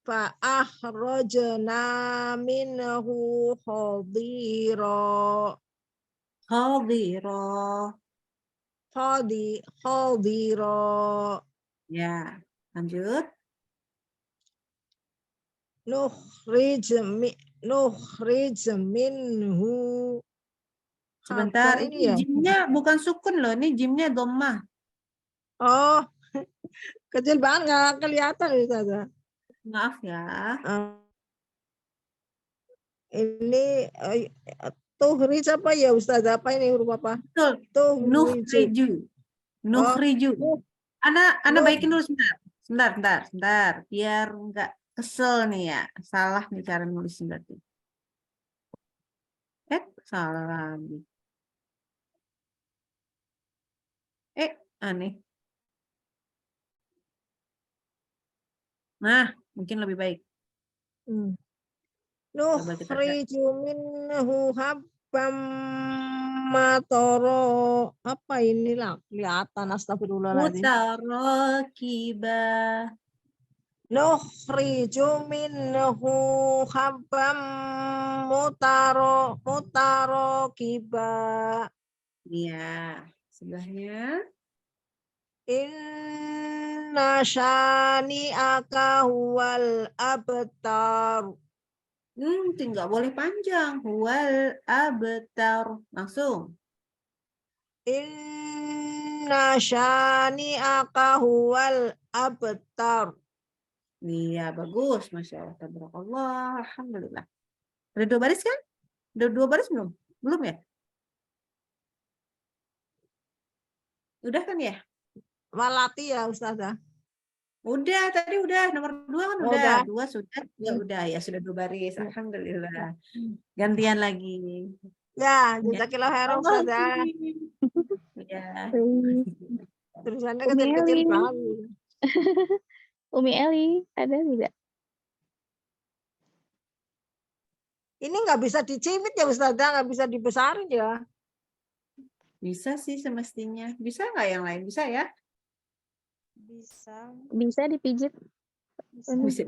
Fa akhrajna minhu khadira. Khadira. Khadira. Ya, lanjut. Nukhrij minhu. Sebentar, Apa ini ya? jimnya bukan sukun loh, ini jimnya dhammah. Oh, kecil banget nggak kelihatan Ustazah. Maaf ya. Ini tuhrij apa ya Ustazah? Apa ini huruf apa? Betul. Nukhriju. Nukhriju. Ana baikin dulu sebentar. Biar nggak kesel nih ya. Salah nih cara nulisnya berarti. Salah lagi. Aneh. Nah, mungkin lebih baik. Nukhriju minhu habbam matoro. Apa inilah kelihatan astagfirullahaladzim. Mutarakiba. Nukhriju minhu habbam mutarokiba. Iya, sebelahnya. Inna syani'aka huwal abtar. Nggak boleh panjang. Huwal abtar. Langsung. Inna syani'aka huwal abtar. Iya, bagus. Masya Allah. Tabarakallah. Alhamdulillah. Ada 2 baris kan? Ada 2 baris belum? Belum ya? Udah kan ya? Walati ya Ustazah. Udah, tadi udah. Nomor 2 kan Oh, udah. udah. 2 sudah, 3 udah. Ya sudah 2 baris. Alhamdulillah. Gantian lagi. Ya, Ya. jazakillah khairan Allah. Ustazah. Ya. Tulisannya Umi kecil-kecil Eli. banget. Umi Eli, ada tidak? Ini nggak bisa dicipit ya Ustazah, nggak bisa dibesarin ya. Bisa sih semestinya. Bisa nggak yang lain? Bisa ya? Bisa. Bisa dipijit. Bisa.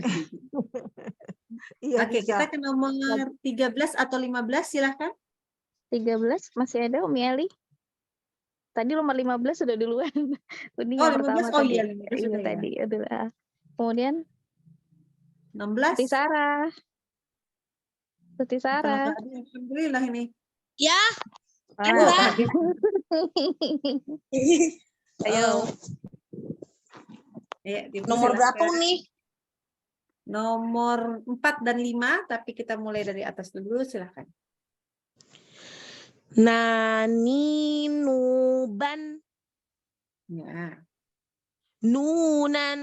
Iya Oke, bisa. kita ke nomor 13 atau 15, silahkan. 13 masih ada Umi Eli. Tadi nomor 15 sudah duluan. Ini Oh, yang 15. pertama Oh tadi. iya, 15 Iya sudah ya. tadi. Adalah. Kemudian 16. Tuti Sarah. Tuti Kalau Sarah. nggak ada, alhamdulillah ini. Ya, Oh, kaget. Ayo. Ya, Ibu nomor berapa silahkan. nih? Nomor 4 dan 5, tapi kita mulai dari atas dulu, silahkan. Nani nuban Ya. nunan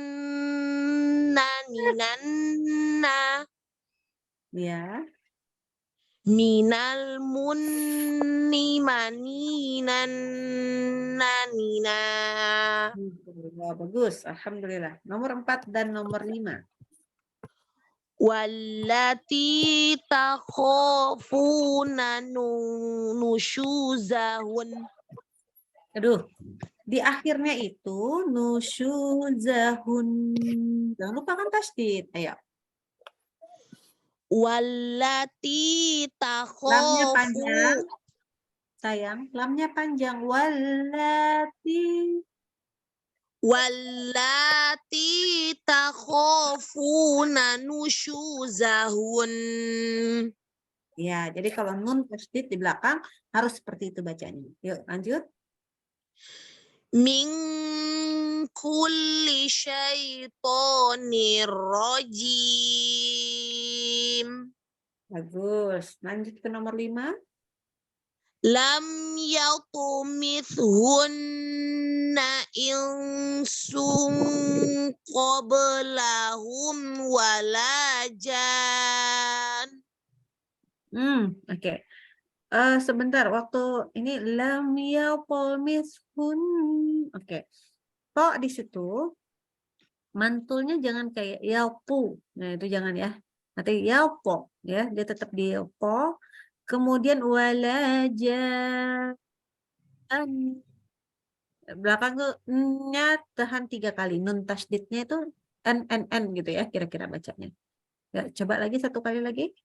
nani nanna Ya. minal munni maninan nanina. Wah, bagus, alhamdulillah. Nomor 4 dan nomor 5. Wallati takhafuna nusyuzahun. Aduh, di akhirnya itu nusyuzahun. Jangan lupa kan tasdid. Ayo. Wallati Lamnya takhafu. panjang. Sayang, lamnya panjang. Wallati. Wallati takhafuna nusyuzahun. Ya, jadi kalau nun tasdid di belakang harus seperti itu bacanya. Yuk, lanjut. Min kulli syaitonir rajim. Bagus. Lanjut ke nomor 5. Lam yatumithunna insun qablahum walajan. Oke. Sebentar, waktu ini lam yatumithun. Oke. Kok di situ mantulnya jangan kayak yalpu. Nah, itu jangan ya. Nanti yalpo ya, dia tetap di yalpo. Kemudian walajan. Belakang tuh nya tahan 3 kali. Nun tasdidnya itu n gitu ya, kira-kira bacanya. Ya, coba lagi 1 kali lagi.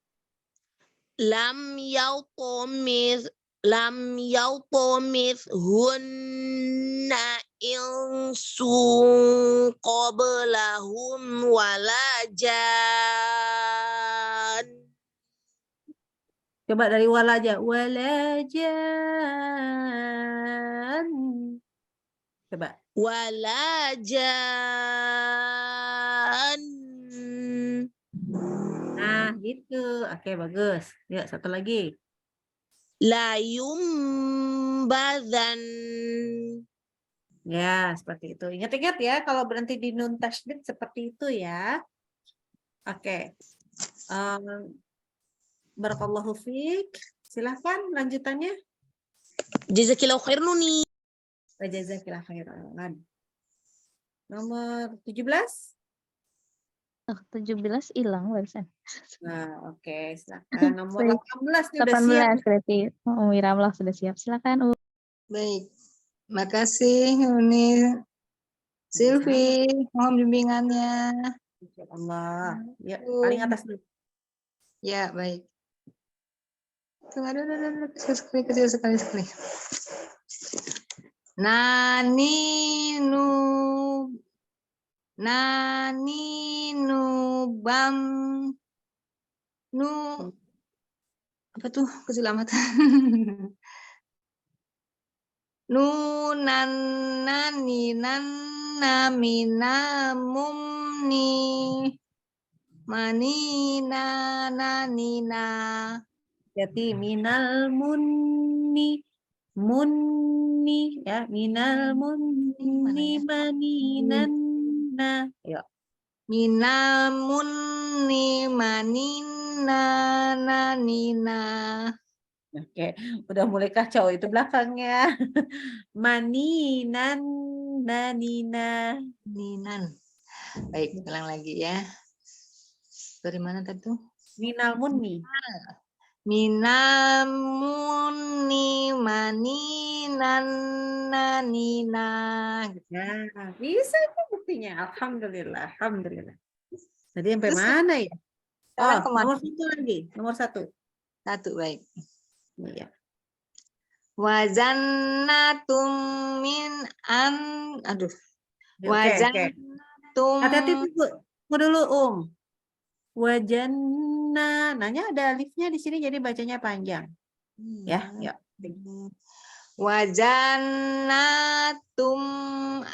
Lam yautomithunna insun qablahum walajan. Coba dari wala aja. Walajan. Coba. Walajan. Nah, gitu. Oke, bagus. Yuk, 1 lagi. Layumbadan. Ya, seperti itu. Ingat-ingat ya, kalau berhenti di nun tasydid seperti itu ya. Oke. Barakallahu fiik. Silahkan lanjutannya. Jazakillahu khair Nuni. Jazakillahu khairan. Nomor 17. Oh, 17 hilang barusan. Nah, oke, silakan. Nomor 18 nih udah 18 siap. berarti. Umi Ramlah sudah siap. Silakan. Baik, makasih Uni Silvi, mohon bimbingannya. Insyaallah. Ya, paling atas dulu. Ya, baik. Tunggu, aduh, kecil sekali. Nani bam nu apa tuh kecil amat. Nunan nani nanna minamumni manina nanina. Jadi minal munni Munni ya, minal munni maninanna. Yuk. Minal munni manina nanina. Oke, udah mulai kacau itu belakangnya. Maninan nanina. Ninan. Baik, ulang lagi ya. Dari mana tadi tuh? Minal munni. Minal munni maninan nanina. Nah, bisa itu buktinya. Alhamdulillah, alhamdulillah. Tadi sampai mana ya? Oh, Sekarang kemana? nomor satu lagi, nomor satu. Satu, baik. Iya. Wazannatum min an, aduh. Oke, oke. Wazannatum. Hati-hati tunggu dulu, Wajanna, nanya ada alifnya di sini jadi bacanya panjang. Ya, yuk. Wajannatum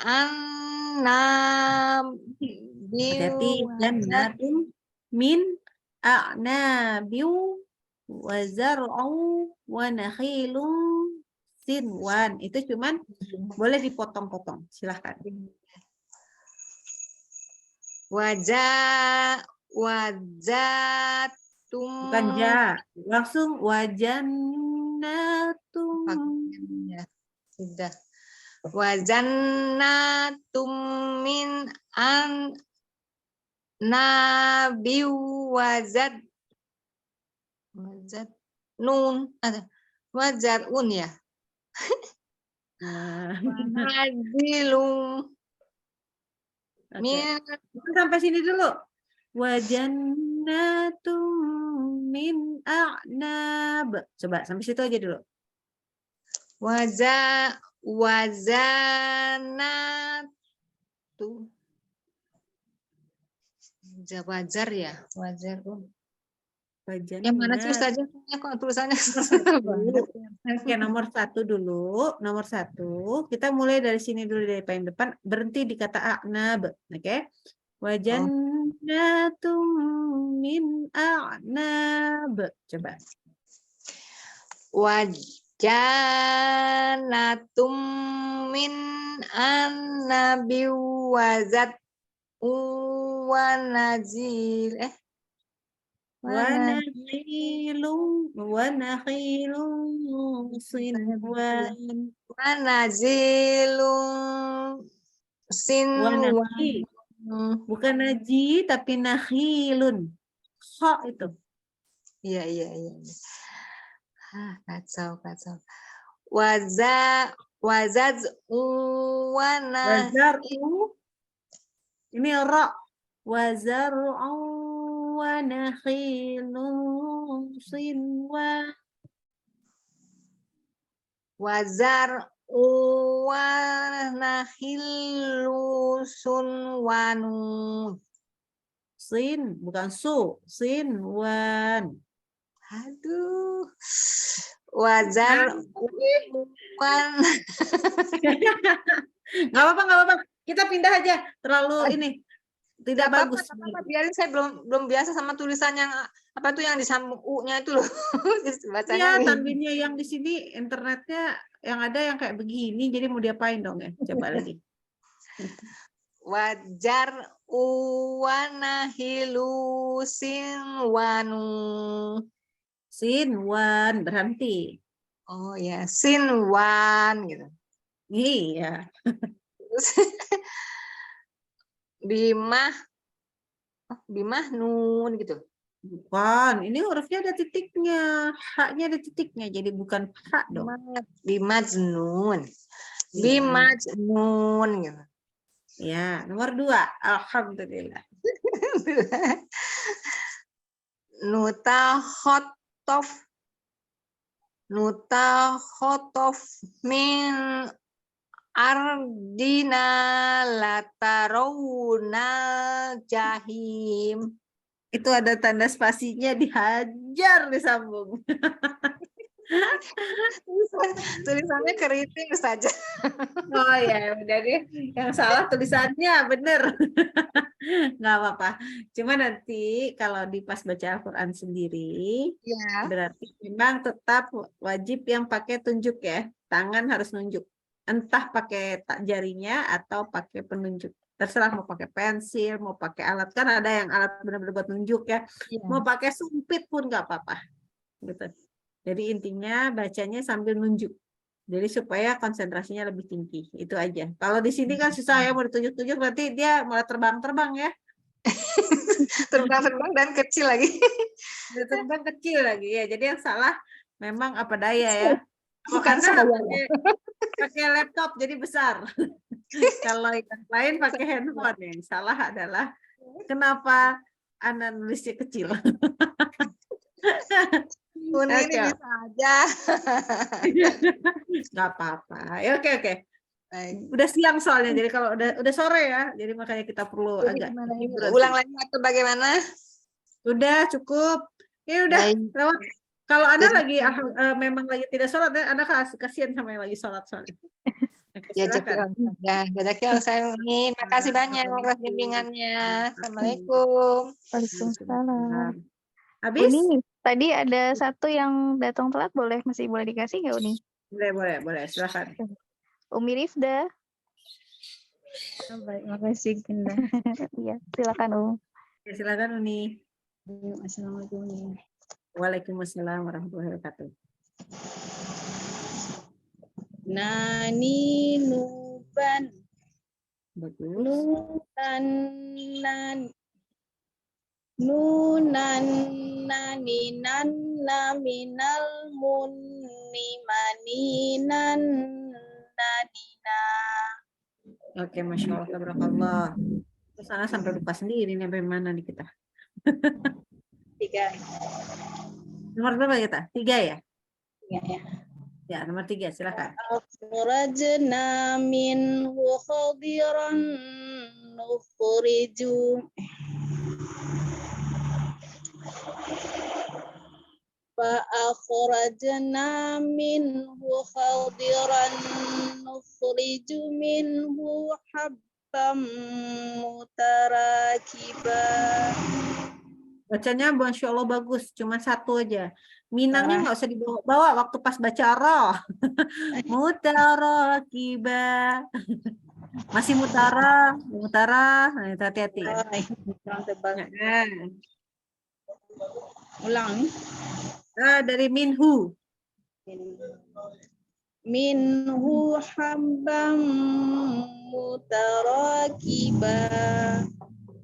annam. Hati-hati, jannatum min a'nabiu wa zar'u wa nakhilun sinwan. Itu cuman boleh dipotong-potong. Silahkan. Wajatum. Bukan ja, langsung wajannatum. Ya, sudah. Wajannatum min an nabi wazad nun ada wazarun ya. Nazilum min sampai sini dulu. Wajannatum min a'nab. Coba sampai situ aja dulu. Wazanatu wajar ya, wajar. Yang mana sih Ustazah? Kok tulisannya Oke, nomor satu dulu. Nomor satu. Kita mulai dari sini dulu, dari paling depan. Berhenti di kata a'nab. Oke. Wajannatum min a'nab. Coba. Wajanatum min annabi wazat wanazil Wanakhilun sinwan. Wanazilun sinwan. Bukan naji tapi nakhilun. Kha itu. Iya. Kacau. Wazaz ini ra. Wazar'u wa nakhilun sinwan. Wazar'u wa nakhilun sunwanu. Sin, bukan su. Sinwan. Aduh. Wazar'u wan. Nggak apa-apa. Kita pindah aja. Terlalu ini. Tidak bagus. Biarin, saya belum biasa sama tulisan yang apa tuh yang disambung U-nya itu loh. Iya, tanwinnya yang di sini internetnya yang ada yang kayak begini, jadi mau diapain dong ya? Coba lagi. Wajar uwanahilu sinwanu. Sinwan, berhenti. Oh ya, sinwan gitu. Iya. Bimah nun gitu. Bukan, ini hurufnya ada titiknya, haknya ada titiknya, jadi bukan hak dong. Bimajnun. Bimajnun gitu. Ya, nomor 2. Alhamdulillah. Nutakhotof min ardina latarawna jahim. Itu ada tanda spasinya, dihajar disambung. Tulisannya keriting saja. Oh ya, udah deh. Yang salah tulisannya, bener. Nggak apa-apa. Cuma nanti kalau di pas baca Al-Quran sendiri, Ya. berarti memang tetap wajib yang pakai tunjuk ya. Tangan harus nunjuk. Entah pakai jarinya atau pakai penunjuk. Terserah mau pakai pensil, mau pakai alat. Kan ada yang alat benar-benar buat nunjuk ya. Mau pakai sumpit pun nggak apa-apa. Gitu. Jadi intinya bacanya sambil nunjuk. Jadi supaya konsentrasinya lebih tinggi. Itu aja. Kalau di sini kan susah ya, mau ditunjuk-tunjuk berarti dia malah terbang-terbang ya. Terbang-terbang dan kecil lagi. Terbang kecil lagi ya. Jadi yang salah memang apa daya ya. Bukan Karena saya. pakai laptop jadi besar. Kalau yang lain pakai handphone, yang salah adalah kenapa Anda nulisnya kecil. Uni ini Oke. bisa aja. Nggak apa-apa. Ya, oke. Udah siang soalnya, jadi kalau udah sore ya, jadi makanya kita perlu Jadi agak gimana ini? hiburan Ulang sedikit. lagi atau bagaimana? Udah cukup. Ya udah Baik. lewat. Kalau Anda Jadi- lagi memang lagi tidak sholat, Anda kasihan sama yang lagi sholat soalnya. Oke, Ya, silakan. jazakallah saya ini. Makasih banyak atas bimbingannya. Assalamualaikum. Waalaikumsalam. Habis? Uni, tadi ada satu yang datang telat, masih boleh dikasih nggak Uni? Boleh, silakan. Umi Rifda. Baik, makasih Bunda. Iya, silakan Ya, silakan Uni. Assalamualaikum Uni. Waalaikumsalam warahmatullahi wabarakatuh. Nani nuban Bagus. nunan naninan naminal munimaninan nanina. Oke, Masya Allah, tabarakallah. Terus Ana sampai lupa sendiri nih sampai mana nih kita. 3. Nomor berapa kita? 3 ya? 3 ya. Ya, nomor 3, silakan. Akhrajna minhu khadiran nukhriju فأخرجنا منه خضرا نخرج منه حبا متراكبا. Bacanya Masya Allah bagus, cuma satu aja. Minangnya nggak usah dibawa waktu pas baca roh. Mutarakiba. Masih mutara. Nah, hati-hati ya. Ulang. Dari minhu. Minhu habban mutarakiba.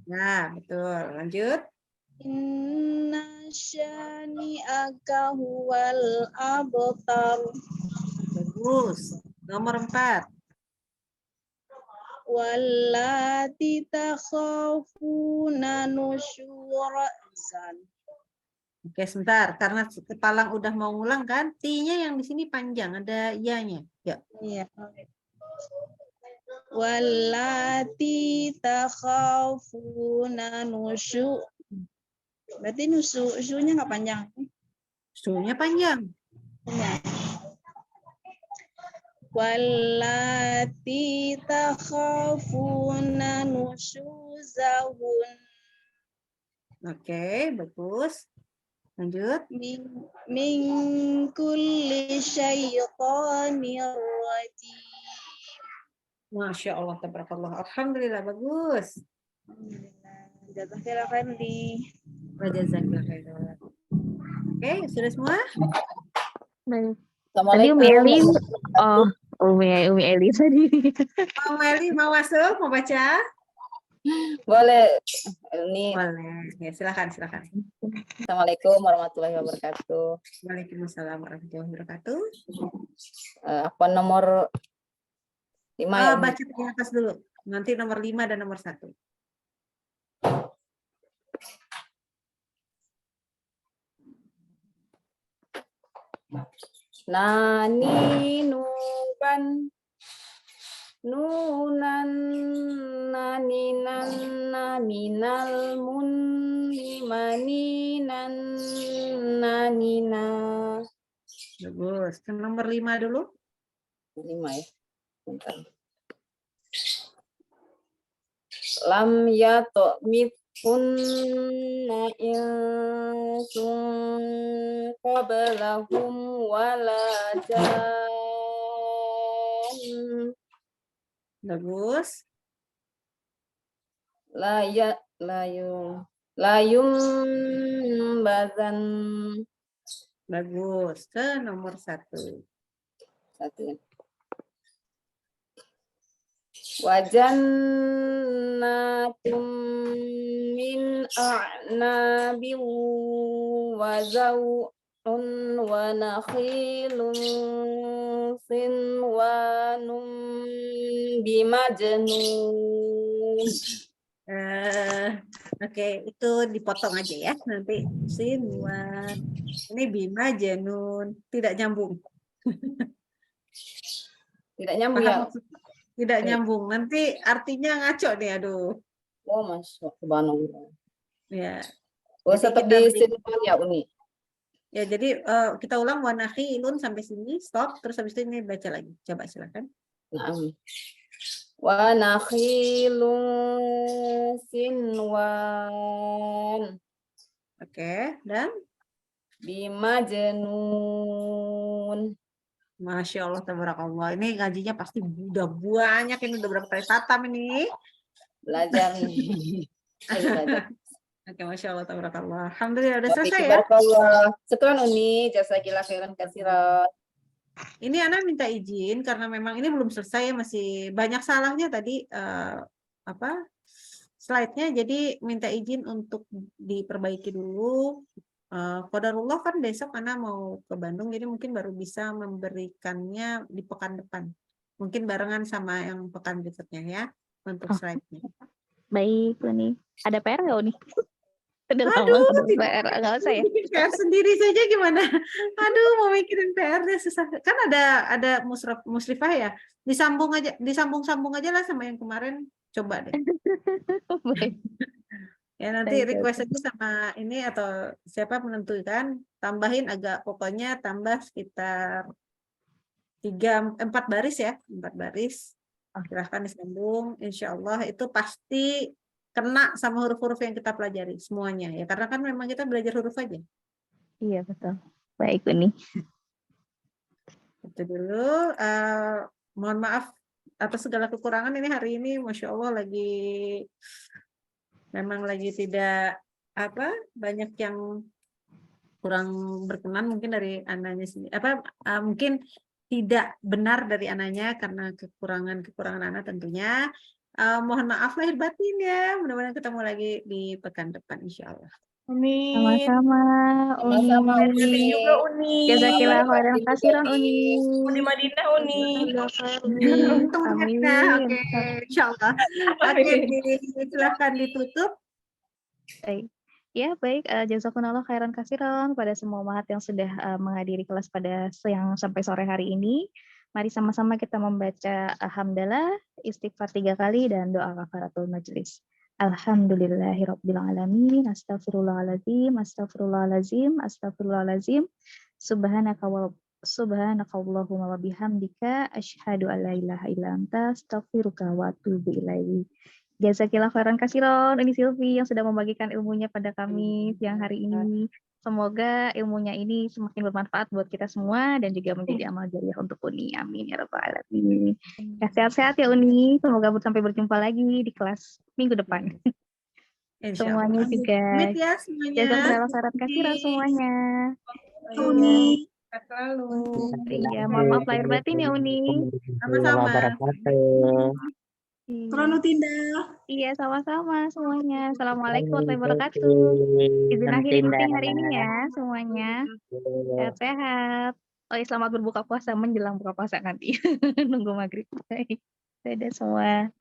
Nah, betul. Lanjut. Inna syani'aka huwal abtar. Bagus. Nomor 4. Wallati takhafuna nusyurazan. Oke, sebentar. Karena kepalang udah mau ngulang kan, T-nya yang di sini panjang, ada ya-nya. Ya. Iya. Wallati takhafuna nusyu. Berarti nusyunya nggak panjang. Su-nya panjang. Ya. Wallati takhafuna nusyuzahun. Oke, bagus. Lanjut. Min kulli syaitanir rajim. Masya Allah, tabarakallah. Alhamdulillah, bagus. Jazakallah khairan di. Jazakallah khairan. Oke, sudah semua? Baik. Tadi Umi Eli, Umi Eli tadi. Mau Eli mau masuk, mau baca? Boleh. Ini Boleh. Ya, silakan. Assalamualaikum warahmatullahi wabarakatuh. Waalaikumsalam warahmatullahi wabarakatuh. Apa nomor 5 ya? Baca di atas dulu. Nanti nomor 5 dan nomor 1. Nani nuban nunan naninan naminal munimaninan nanina. Bagus. Ke nomor 5 dulu. 5 ya. Bentar. lam yatmithunna insun qablahum wala jan. Bagus. Layum bazan. Bagus. Ke nomor 1. Satu ya. Wajannatum min a'nabin wa zaw'un wa nakhilun sinwanun bimajnun. Oke, itu dipotong aja ya nanti. Sinwan. Ini Bima Janun. Tidak nyambung. Tidak nyambung Paham ya? maksudnya? Tidak nyambung. Nanti artinya ngaco nih, aduh. Oh, masuk subhanallah. Ya. Oh, Jadi tetap kita di beri- sini ya, Uni. Ya, jadi kita ulang wanakhilun sampai sini, stop, terus habis itu ini baca lagi. Coba silakan. Naam. Wa nakhilun sinwan Oke, dan bimajnun. Masya Allah, tabarakallah. Ini ngajinya pasti udah banyak, ini udah berapa kali tatam ini. Belajar nih. Ayo belajar. Oke, Masya Allah, tabarakallah. Alhamdulillah, udah selesai ya. Barakallah. Syukran Uni, jazakillah khairan katsiran. Ini Ana minta izin karena memang ini belum selesai, masih banyak salahnya tadi slide-nya, jadi minta izin untuk diperbaiki dulu. Qadarullah kan besok Ana mau ke Bandung, jadi mungkin baru bisa memberikannya di pekan depan. Mungkin barengan sama yang pekan berikutnya ya untuk slide-nya. Baik, Uni. Ada PR nggak, Uni? Udah lama Aduh, ada PR, nggak usah ya? PR sendiri saja gimana? Aduh, mau mikirin PR-nya susah. Kan ada musrifah ya. Disambung-sambung aja lah sama yang kemarin. Coba deh. Baik. Ya nanti Baik, request aja sama ini atau siapa menentukan, tambahin agak, pokoknya tambah sekitar 4 baris ya, 4 baris. Silahkan disambung, insya Allah itu pasti kena sama huruf-huruf yang kita pelajari semuanya ya, karena kan memang kita belajar huruf aja. Iya, betul. Baik, Uni. Itu dulu. Mohon maaf atas segala kekurangan ini hari ini, Masya Allah memang lagi tidak banyak yang kurang berkenan mungkin dari ananya sendiri, mungkin tidak benar dari ananya karena kekurangan Ana tentunya. Mohon maaf lahir batin ya, mudah-mudahan ketemu lagi di pekan depan insya Allah. Amin. Sama-sama, Uni. Sama-sama, Uni. juga Uni. Jazakillah khairan katsiran, Uni. Di Madinah Uni. Untung Amin. Oke, insya Allah. Oke, silahkan ditutup. Baik. Ya, baik. Jazakumullah khairan katsiran kepada semua umat yang sudah menghadiri kelas pada siang sampai sore hari ini. Mari sama-sama kita membaca hamdalah, istighfar 3 kali, dan doa kafaratul majlis. Alhamdulillahirabbil alamin, astaghfirullahaladzim, astaghfirullahaladzim, astaghfirullahaladzim. Subhanakallahumma wa bihamdika asyhadu an la ilaha illa anta astaghfiruka wa atubu ilaik. Jazakillah khairan katsiran Uni Silvi yang sudah membagikan ilmunya pada kami siang hari ini. Semoga ilmunya ini semakin bermanfaat buat kita semua dan juga menjadi amal jariah untuk Uni. Amin ya rabbal alamin. Ya, sehat-sehat ya Uni. Semoga sampai berjumpa lagi di kelas minggu depan. Semuanya juga. Amit ya semuanya. Jazakallah khairan katsiran semuanya. Uni. Selalu. Iya, mohon maaf lahir batin ya Uni. Sama-sama. Krono Tinda. Iya, sama-sama semuanya. Assalamualaikum warahmatullahi wabarakatuh. Izin akhirin meeting hari ini ya semuanya. Sehat-sehat. Oh, iya, selamat berbuka puasa menjelang buka puasa nanti. Nunggu maghrib. Baik. Dadah semua.